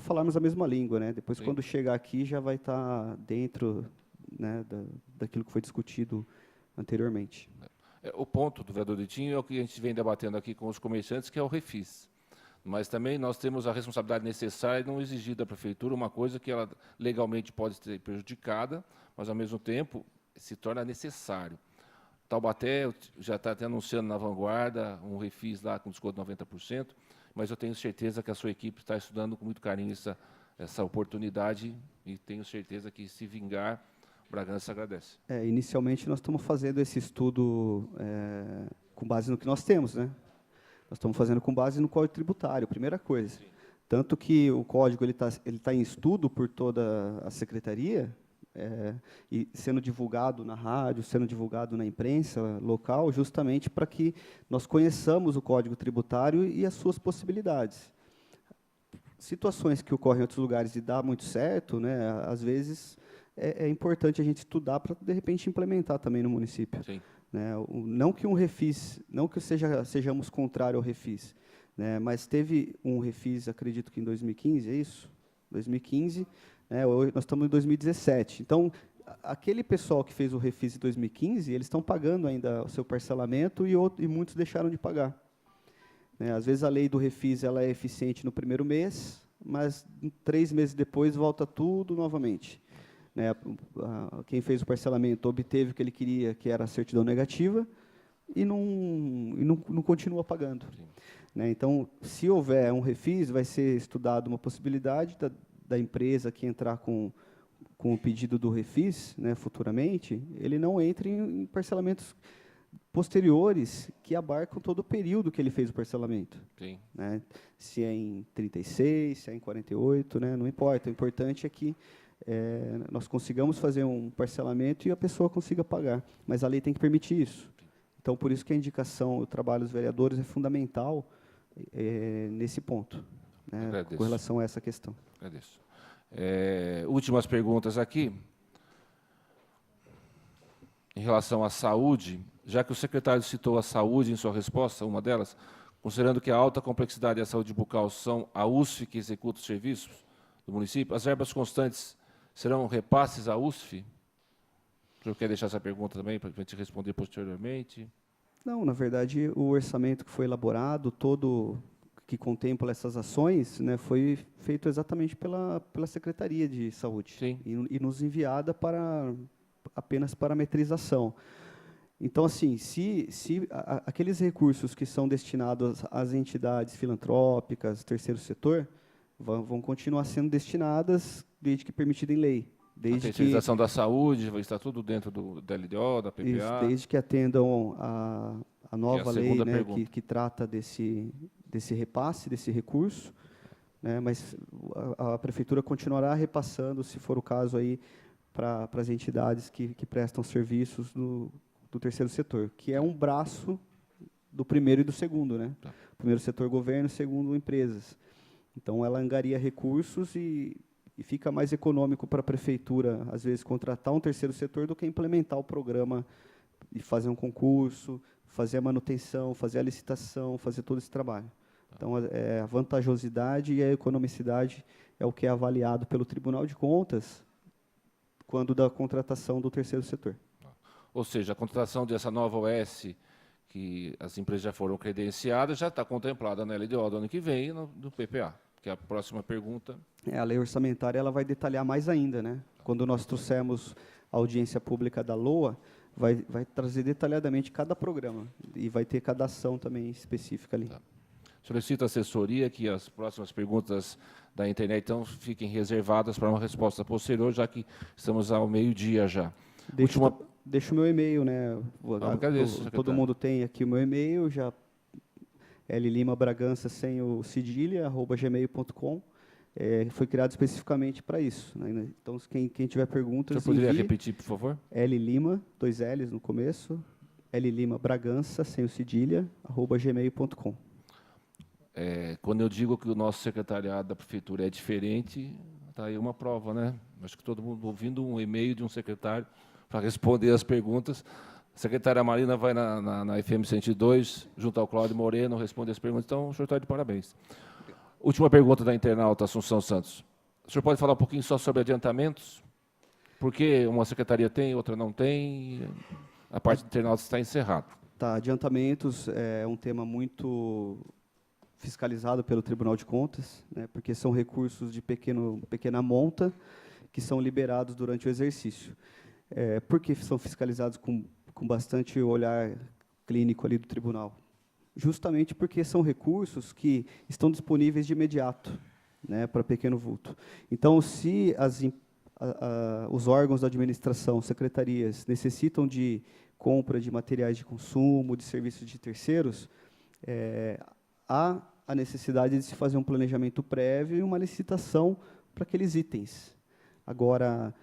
falarmos a mesma língua, né? Depois, quando chegar aqui, já vai estar dentro, né, daquilo que foi discutido anteriormente. O ponto do vereador Ditinho é o que a gente vem debatendo aqui com os comerciantes, que é o refis. Mas também nós temos a responsabilidade necessária de não exigir da prefeitura uma coisa que ela legalmente pode ser prejudicada, mas, ao mesmo tempo, se torna necessário. Taubaté já está até anunciando na vanguarda um refis lá com desconto de 90%, mas eu tenho certeza que a sua equipe está estudando com muito carinho essa oportunidade, e tenho certeza que, se vingar, Bragança agradece. Inicialmente, nós estamos fazendo esse estudo com base no que nós temos, né? Nós estamos fazendo com base no Código Tributário, primeira coisa. Sim. Tanto que o Código ele tá em estudo por toda a Secretaria, e sendo divulgado na rádio, sendo divulgado na imprensa local, justamente para que nós conheçamos o Código Tributário e as suas possibilidades. Situações que ocorrem em outros lugares e dá muito certo, né, às vezes é importante a gente estudar para, de repente, implementar também no município. Sim. Né? Não que um refis, não que sejamos contrário ao refis, né? Mas teve um refis, acredito que em 2015, é isso? 2015, né? Nós estamos em 2017. Então, aquele pessoal que fez o refis em 2015, eles estão pagando ainda o seu parcelamento, e muitos deixaram de pagar. Né? Às vezes a lei do refis ela é eficiente no primeiro mês, mas 3 meses depois volta tudo novamente. Né, quem fez o parcelamento obteve o que ele queria, que era a certidão negativa, e não continua pagando. Né, então, se houver um refis, vai ser estudada uma possibilidade da empresa que entrar com o pedido do refis, né, futuramente, ele não entre em parcelamentos posteriores que abarcam todo o período que ele fez o parcelamento. Sim. Né, se é em 36, se é em 48, né, não importa. O importante é que nós consigamos fazer um parcelamento e a pessoa consiga pagar. Mas a lei tem que permitir isso. Então, por isso que a indicação, o trabalho dos vereadores é fundamental nesse ponto, né, com relação a essa questão. Agradeço. Últimas perguntas aqui. Em relação à saúde, já que o secretário citou a saúde em sua resposta, uma delas, considerando que a alta complexidade e a saúde bucal são a USF que executa os serviços do município, as verbas constantes serão repasses à USF? O senhor quer deixar essa pergunta também para a gente responder posteriormente? Não, na verdade, o orçamento que foi elaborado, todo que contempla essas ações, né, foi feito exatamente pela Secretaria de Saúde. Sim. E nos enviada apenas parametrização. Então, assim, aqueles recursos que são destinados às entidades filantrópicas, terceiro setor, vão continuar sendo destinadas desde que permitido em lei. A terceirização da saúde vai estar tudo dentro da LDO, da PPA? Isso, desde que atendam a nova lei, né, que trata desse repasse, desse recurso, né, mas a prefeitura continuará repassando, se for o caso, aí, para as entidades que prestam serviços do terceiro setor, que é um braço do primeiro e do segundo, né? Tá. Primeiro setor governo, segundo empresas. Então, ela angaria recursos e fica mais econômico para a prefeitura, às vezes, contratar um terceiro setor do que implementar o programa e fazer um concurso, fazer a manutenção, fazer a licitação, fazer todo esse trabalho. Então, a vantajosidade e a economicidade é o que é avaliado pelo Tribunal de Contas quando da contratação do terceiro setor. Ou seja, a contratação dessa nova OS, que as empresas já foram credenciadas, já está contemplada na LDO do ano que vem, no PPA, que é a próxima pergunta. A lei orçamentária ela vai detalhar mais ainda, né? Quando nós trouxermos a audiência pública da LOA, vai trazer detalhadamente cada programa e vai ter cada ação também específica ali. Tá. Solicito à assessoria que as próximas perguntas da internet então fiquem reservadas para uma resposta posterior, já que estamos ao meio-dia já. Deixa o meu e-mail, né? Todo mundo tem aqui o meu e-mail, já llimabragança sem o cedilha, @gmail.com. Foi criado especificamente para isso, né? Então, quem tiver perguntas... Você poderia repetir, por favor? llima, 2 L's no começo, llimabragança sem o cedilha, @gmail.com. Quando eu digo que o nosso secretariado da prefeitura é diferente, está aí uma prova, né? Acho que todo mundo ouvindo um e-mail de um secretário para responder as perguntas. A secretária Marina vai na FM 102, junto ao Cláudio Moreno, responde as perguntas. Então, o senhor está de parabéns. Última pergunta da internauta Assunção Santos. O senhor pode falar um pouquinho só sobre adiantamentos? Por que uma secretaria tem, outra não tem? A parte de internauta está encerrada. Tá, adiantamentos é um tema muito fiscalizado pelo Tribunal de Contas, né, porque são recursos de pequena monta que são liberados durante o exercício. Por que são fiscalizados com bastante olhar clínico ali do tribunal? Justamente porque são recursos que estão disponíveis de imediato, né, para pequeno vulto. Então, se os órgãos da administração, secretarias, necessitam de compra de materiais de consumo, de serviços de terceiros, há a necessidade de se fazer um planejamento prévio e uma licitação para aqueles itens. Agora,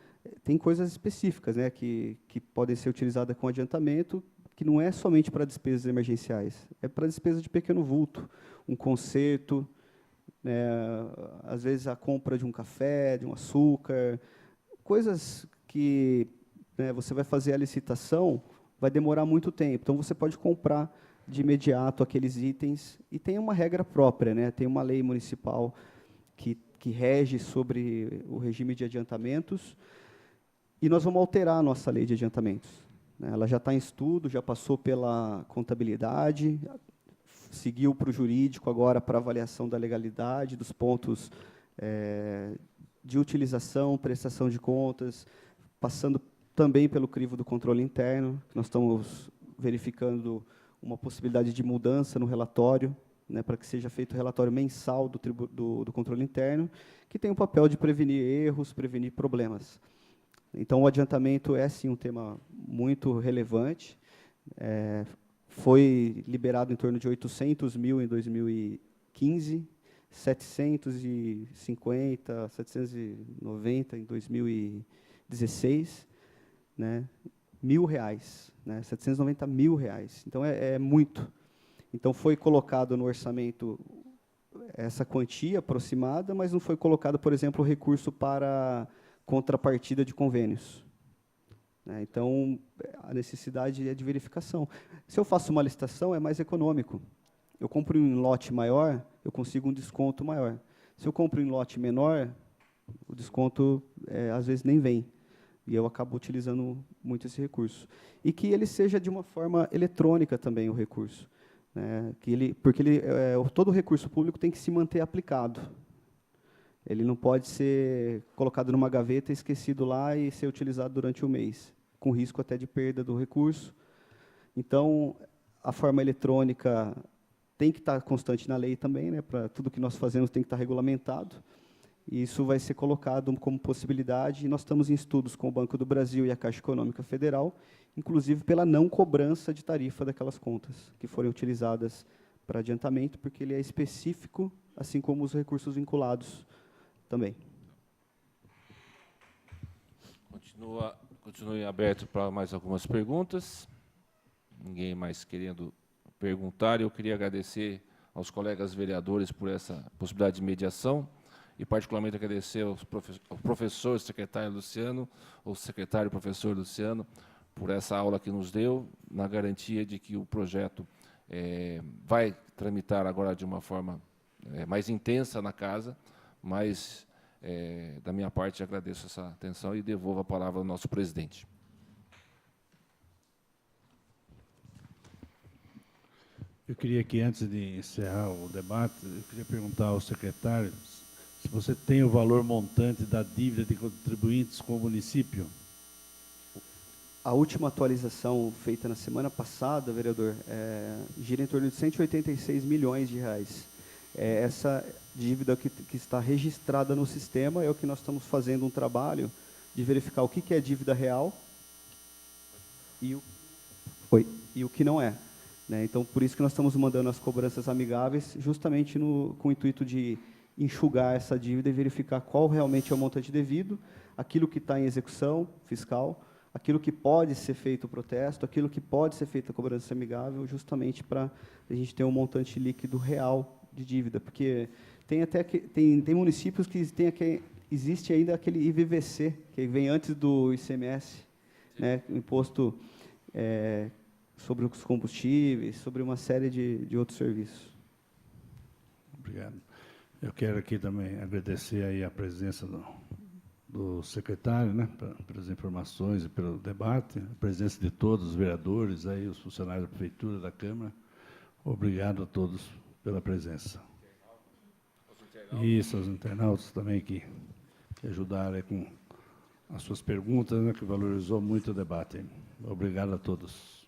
tem coisas específicas, né, que podem ser utilizadas com adiantamento, que não é somente para despesas emergenciais, é para despesas de pequeno vulto, um conserto, né, às vezes a compra de um café, de um açúcar, coisas que, né, você vai fazer a licitação, vai demorar muito tempo, então você pode comprar de imediato aqueles itens, e tem uma regra própria, né, tem uma lei municipal que rege sobre o regime de adiantamentos, e nós vamos alterar a nossa lei de adiantamentos. Ela já está em estudo, já passou pela contabilidade, seguiu para o jurídico agora para avaliação da legalidade, dos pontos de utilização, prestação de contas, passando também pelo crivo do controle interno. Nós estamos verificando uma possibilidade de mudança no relatório, né, para que seja feito o relatório mensal do controle interno, que tem o papel de prevenir erros, prevenir problemas. Então, o adiantamento é, sim, um tema muito relevante. Foi liberado em torno de 800 mil em 2015, 750, 790 em 2016, né? R$1.000, né? 790 mil reais. Então, é muito. Então, foi colocado no orçamento essa quantia aproximada, mas não foi colocado, por exemplo, o recurso para contrapartida de convênios. Então, a necessidade é de verificação. Se eu faço uma licitação, é mais econômico. Eu compro em lote maior, eu consigo um desconto maior. Se eu compro em lote menor, o desconto, às vezes, nem vem. E eu acabo utilizando muito esse recurso. E que ele seja de uma forma eletrônica também, o recurso. Né? Porque todo recurso público tem que se manter aplicado. Ele não pode ser colocado numa gaveta, esquecido lá e ser utilizado durante o mês, com risco até de perda do recurso. Então, a forma eletrônica tem que estar constante na lei também, né? Para tudo que nós fazemos tem que estar regulamentado. E isso vai ser colocado como possibilidade, e nós estamos em estudos com o Banco do Brasil e a Caixa Econômica Federal, inclusive pela não cobrança de tarifa daquelas contas que forem utilizadas para adiantamento, porque ele é específico, assim como os recursos vinculados também. Continue aberto para mais algumas perguntas. Ninguém mais querendo perguntar. Eu queria agradecer aos colegas vereadores por essa possibilidade de mediação e, particularmente, agradecer ao professor secretário Luciano, ou secretário professor Luciano, por essa aula que nos deu, na garantia de que o projeto vai tramitar agora de uma forma mais intensa na casa, mas, da minha parte, agradeço essa atenção e devolvo a palavra ao nosso presidente. Eu queria que, antes de encerrar o debate, eu queria perguntar ao secretário se você tem o valor montante da dívida de contribuintes com o município. A última atualização feita na semana passada, vereador, gira em torno de 186 milhões de reais. Essa dívida que está registrada no sistema é o que nós estamos fazendo um trabalho de verificar o que é dívida real e o que não é. Né? Então, por isso que nós estamos mandando as cobranças amigáveis, justamente com o intuito de enxugar essa dívida e verificar qual realmente é o montante devido, aquilo que está em execução fiscal, aquilo que pode ser feito o protesto, aquilo que pode ser feita a cobrança amigável, justamente para a gente ter um montante líquido real de dívida, porque tem municípios que existe ainda aquele IVVC, que vem antes do ICMS, né, o imposto sobre os combustíveis, sobre uma série de outros serviços. Obrigado. Eu quero aqui também agradecer aí a presença do secretário, né, pelas informações e pelo debate, a presença de todos os vereadores, aí, os funcionários da Prefeitura, da Câmara. Obrigado a todos pela presença. Isso, aos internautas também que ajudaram aí com as suas perguntas, né, que valorizou muito o debate. Obrigado a todos.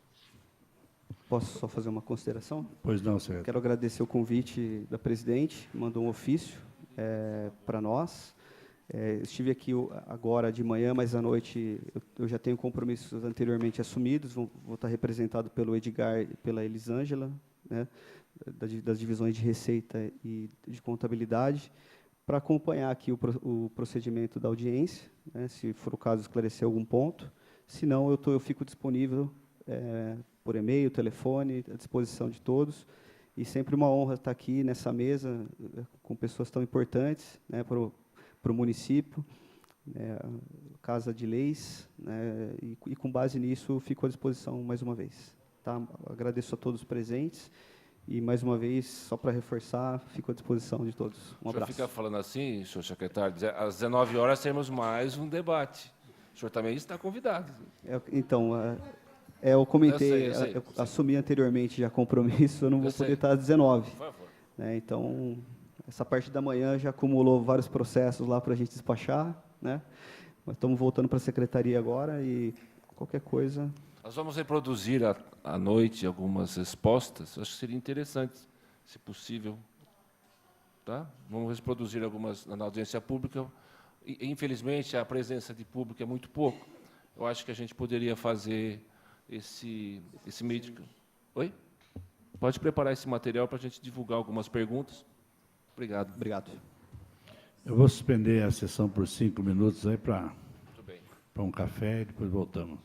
Posso só fazer uma consideração? Pois não, secretário. Quero agradecer o convite da presidente, mandou um ofício para nós. Estive aqui agora de manhã, mas à noite eu já tenho compromissos anteriormente assumidos, vou estar representado pelo Edgar e pela Elisângela, né, das divisões de Receita e de Contabilidade, para acompanhar aqui o procedimento da audiência, né, se for o caso esclarecer algum ponto. Se não, eu fico disponível por e-mail, telefone, à disposição de todos. E sempre uma honra estar aqui nessa mesa com pessoas tão importantes, né, para o município, Casa de Leis, né, e com base nisso fico à disposição mais uma vez. Tá? Agradeço a todos os presentes e, mais uma vez, só para reforçar, fico à disposição de todos. Um abraço. O senhor fica falando assim, senhor secretário, às 19 horas temos mais um debate. O senhor também está convidado. Eu comentei, eu sei. assumi anteriormente já compromisso, eu não vou poder estar às 19. Por favor. Né, então, essa parte da manhã já acumulou vários processos lá para a gente despachar, né? Mas estamos voltando para a secretaria agora e qualquer coisa... Nós vamos reproduzir à noite algumas respostas, acho que seria interessante, se possível. Tá? Vamos reproduzir algumas na audiência pública. E, infelizmente, a presença de público é muito pouco. Eu acho que a gente poderia fazer esse meio... Oi? Pode preparar esse material para a gente divulgar algumas perguntas. Obrigado. Obrigado. Eu vou suspender a sessão por 5 minutos aí para um café e depois voltamos.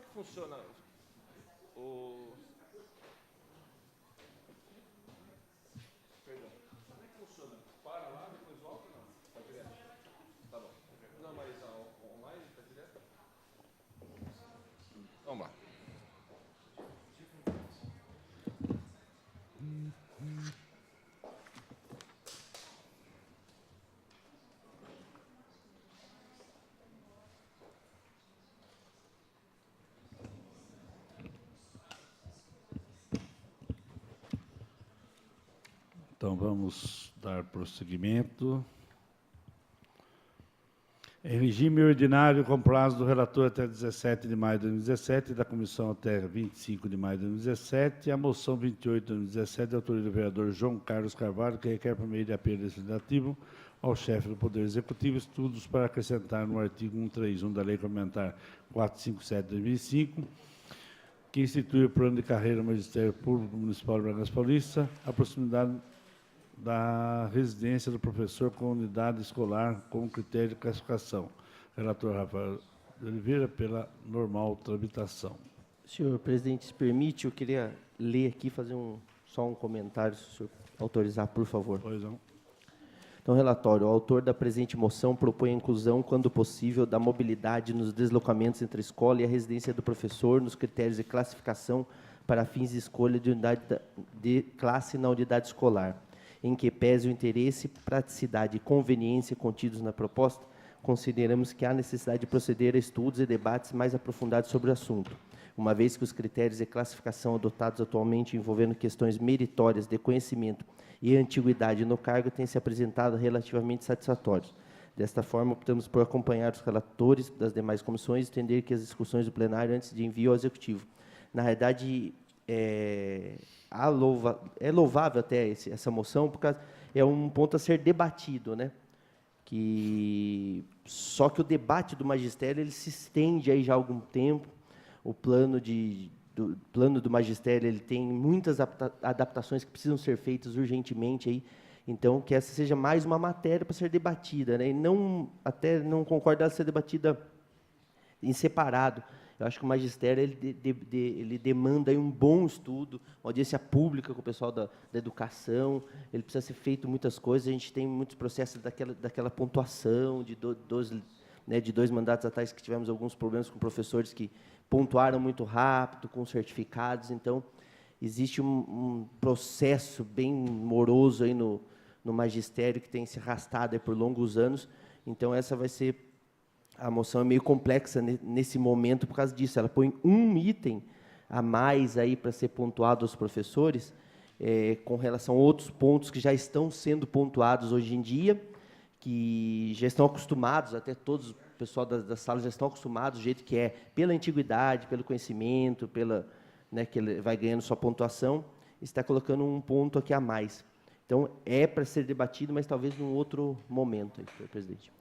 é que funciona o... Perdão. Como é que funciona? Para lá, depois volta ou não? Está direto? Tá bom. Não, mas online está direto? Vamos lá. Então, vamos dar prosseguimento. Em regime ordinário, com prazo do relator até 17 de maio de 2017 e da comissão até 25 de maio de 2017, a moção 28 de 2017, de autoria do vereador João Carlos Carvalho, que requer por meio de apelo legislativo ao chefe do Poder Executivo estudos para acrescentar no artigo 131 da Lei Complementar 457 de 2005, que institui o plano de carreira do Magistério Público Municipal de Bragança Paulista, a proximidade da residência do professor com unidade escolar com critério de classificação. Relator Rafael de Oliveira, pela normal tramitação. Senhor presidente, se permite, eu queria ler aqui, fazer só um comentário, se o senhor autorizar, por favor. Pois não. Então, relatório. O autor da presente moção propõe a inclusão, quando possível, da mobilidade nos deslocamentos entre a escola e a residência do professor, nos critérios de classificação para fins de escolha de unidade de classe na unidade escolar, em que pese o interesse, praticidade e conveniência contidos na proposta, consideramos que há necessidade de proceder a estudos e debates mais aprofundados sobre o assunto, uma vez que os critérios de classificação adotados atualmente envolvendo questões meritórias de conhecimento e antiguidade no cargo têm se apresentado relativamente satisfatórios. Desta forma, optamos por acompanhar os relatores das demais comissões e entender que as discussões do plenário antes de envio ao Executivo. Na realidade, é louvável até essa moção, porque é um ponto a ser debatido, né? Só que o debate do magistério ele se estende aí já há algum tempo. O plano do magistério ele tem muitas adaptações que precisam ser feitas urgentemente aí. Então, que essa seja mais uma matéria para ser debatida, né? E até não concordo ela ser debatida em separado. Eu acho que o magistério ele demanda aí um bom estudo, uma audiência pública com o pessoal da educação. Ele precisa ser feito muitas coisas. A gente tem muitos processos daquela pontuação de dois mandatos atrás que tivemos alguns problemas com professores que pontuaram muito rápido, com certificados. Então, existe um processo bem moroso aí no magistério que tem se arrastado aí por longos anos. Então, essa vai ser... A moção é meio complexa nesse momento por causa disso. Ela põe um item a mais aí para ser pontuado aos professores, com relação a outros pontos que já estão sendo pontuados hoje em dia, que já estão acostumados, até todos o pessoal das salas já estão acostumados, do jeito que é, pela antiguidade, pelo conhecimento, que ele vai ganhando sua pontuação, está colocando um ponto aqui a mais. Então, é para ser debatido, mas talvez num outro momento, aí, senhor presidente.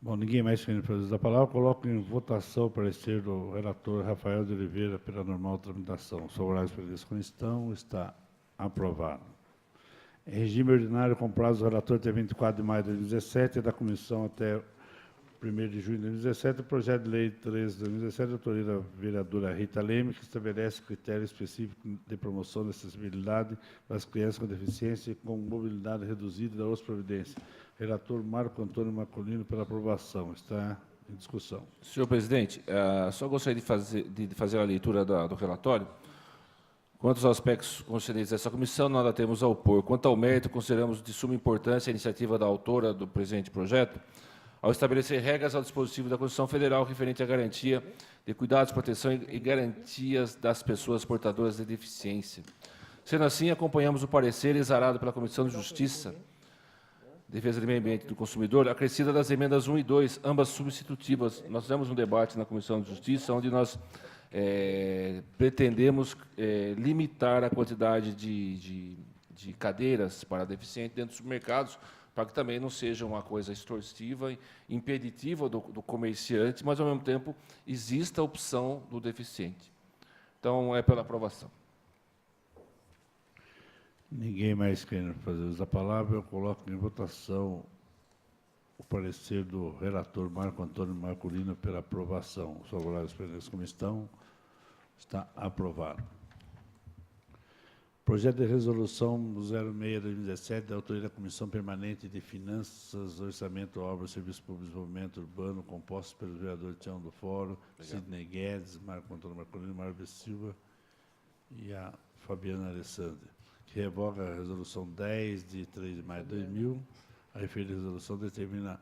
Bom, ninguém mais querendo fazer a palavra, coloco em votação o parecer do relator Rafael de Oliveira pela normal tramitação. Os favoráveis pela questão está aprovado. Em regime ordinário, com prazo do relator até 24 de maio de 2017 e da comissão até 1º de junho de 2017, o projeto de lei 13 de 2017, de autoria da vereadora Rita Leme, que estabelece critérios específicos de promoção da acessibilidade das crianças com deficiência e com mobilidade reduzida da outra providência. Relator Marco Antônio Marcolino, pela aprovação. Está em discussão. Senhor presidente, só gostaria de fazer a leitura do relatório. Quanto aos aspectos concernentes dessa comissão, nada temos a opor. Quanto ao mérito, consideramos de suma importância a iniciativa da autora do presente projeto, ao estabelecer regras ao dispositivo da Constituição Federal referente à garantia de cuidados, proteção e garantias das pessoas portadoras de deficiência. Sendo assim, acompanhamos o parecer exarado pela Comissão de Justiça, Defesa do Meio Ambiente e do Consumidor, acrescida das emendas 1 e 2, ambas substitutivas. Nós fizemos um debate na Comissão de Justiça, onde nós pretendemos limitar a quantidade de cadeiras para deficiente dentro dos supermercados, para que também não seja uma coisa extorsiva, impeditiva do comerciante, mas, ao mesmo tempo, exista a opção do deficiente. Então, é pela aprovação. Ninguém mais querendo fazer uso da palavra, eu coloco em votação o parecer do relator Marco Antônio Marculino pela aprovação. Os favoráveis presentes como estão, está aprovado. Projeto de resolução 06/2017, da autoria da Comissão Permanente de Finanças, Orçamento, Obras, Serviços Públicos e Desenvolvimento Urbano, composto pelos vereadores Tião do Foro, Sidney Guedes, Marco Antônio Marculino, Mário Silva e a Fabiana Alessandra, que revoga a resolução 10, de 3 de maio de 2000. A referida resolução determina a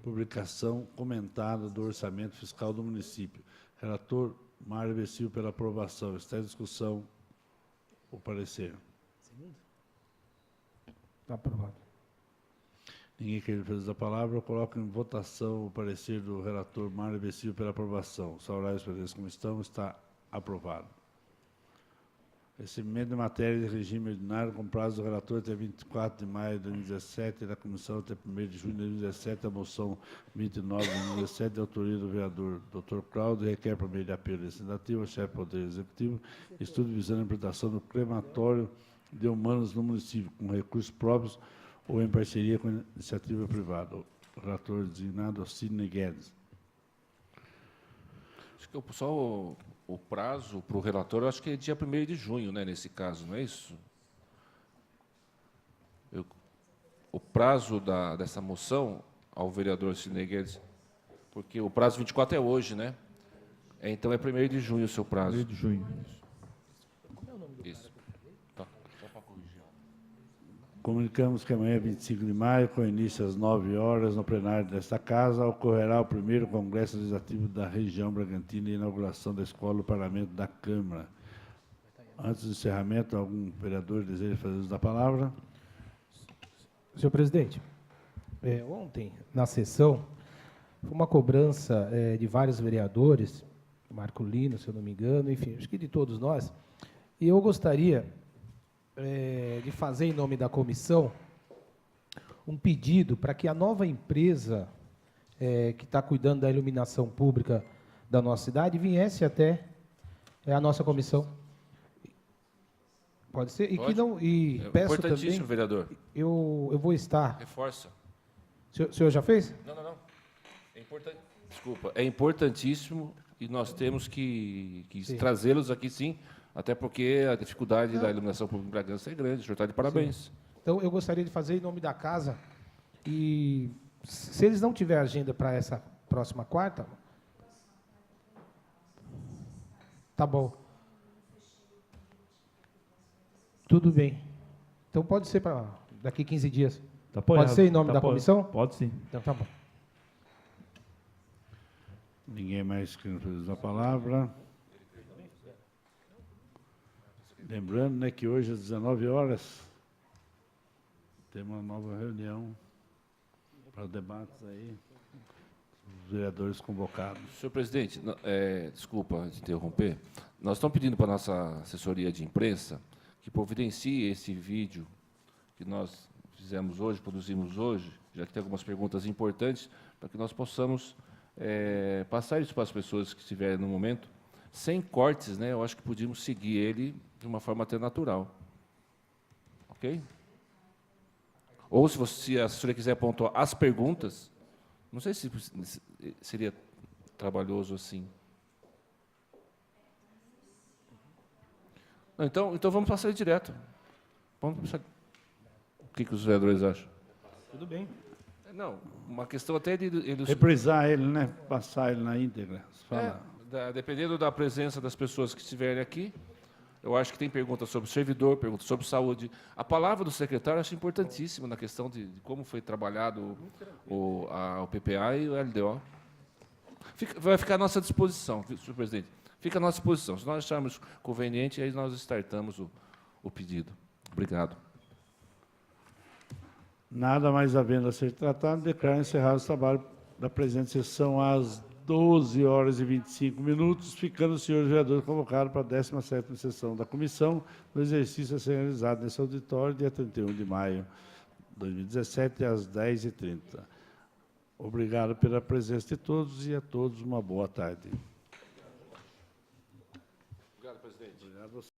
publicação comentada do orçamento fiscal do município. Relator Mário Silva pela aprovação. Está em discussão o parecer. Está aprovado. Ninguém quer fazer a palavra. Eu coloco em votação o parecer do relator Mário Silva pela aprovação. Os favoráveis presentes como estão, está aprovado. Recebimento de matéria de regime ordinário com prazo do relator até 24 de maio de 2017 e da comissão até 1º de junho de 2017, a moção 29 de 2017, de autoria do vereador Dr. Cláudio, requer por meio de apelo legislativo ao chefe do Poder Executivo, estudo visando a implantação do crematório de humanos no município, com recursos próprios ou em parceria com iniciativa privada. O relator designado Sidney Guedes. Acho que só o prazo para o relator, eu acho que é dia 1º de junho, né, nesse caso, não é isso? O prazo dessa moção ao vereador Sidney Guedes, porque o prazo 24 é hoje, né? Então é 1º de junho o seu prazo. 1º de junho. Isso. Tá. Só para corrigir. Comunicamos que amanhã, 25 de maio, com início às 9 horas, no plenário desta Casa, ocorrerá o primeiro Congresso Legislativo da região Bragantina e inauguração da Escola do Parlamento da Câmara. Antes do encerramento, algum vereador deseja fazer uso da palavra? Senhor presidente, ontem, na sessão, foi uma cobrança de vários vereadores, Marculino, se eu não me engano, enfim, acho que de todos nós, e eu gostaria de fazer, em nome da comissão, um pedido para que a nova empresa que está cuidando da iluminação pública da nossa cidade viesse até a nossa comissão. Pode ser? E pode. Que não, e peço importantíssimo, também, vereador. Eu vou estar... Reforça. O senhor já fez? Não. É importante. Desculpa. É importantíssimo e nós temos que trazê-los aqui, sim, até porque a dificuldade da iluminação pública em Bragança é grande. O senhor está de parabéns. Sim. Então, eu gostaria de fazer em nome da casa, e se eles não tiverem agenda para essa próxima quarta, tá bom. Tudo bem. Então, pode ser para daqui 15 dias. Tá pode ser em nome da comissão? Pode sim. Então, tá bom. Ninguém mais quer fazer a palavra. Lembrando, né, que hoje às 19 horas tem uma nova reunião para debates aí, os vereadores convocados. Senhor presidente, desculpa te interromper, nós estamos pedindo para a nossa assessoria de imprensa que providencie esse vídeo que nós fizemos hoje, produzimos hoje, já que tem algumas perguntas importantes, para que nós possamos passar isso para as pessoas que estiverem no momento, sem cortes, né? Eu acho que podíamos seguir ele de uma forma até natural. Ok? Ou se a assessoria quiser pontuar as perguntas, não sei se seria trabalhoso assim. Não, então vamos passar ele direto. Vamos passar. O que os vereadores acham? Tudo bem. Não, uma questão até de... Reprisar ele, né? Passar ele na íntegra. Dependendo da presença das pessoas que estiverem aqui, eu acho que tem perguntas sobre servidor, perguntas sobre saúde. A palavra do secretário eu acho importantíssima na questão de como foi trabalhado o PPA e o LDO. Vai ficar à nossa disposição, senhor presidente. Fica à nossa disposição. Se nós acharmos conveniente, aí nós startamos o pedido. Obrigado. Nada mais havendo a ser tratado, declaro encerrado o trabalho da presente sessão às 12 horas e 25 minutos, ficando o senhor vereador convocado para a 17ª sessão da comissão, no exercício a ser realizado nesse auditório, dia 31 de maio de 2017, às 10h30. Obrigado pela presença de todos e a todos uma boa tarde. Obrigado, presidente. Obrigado a você.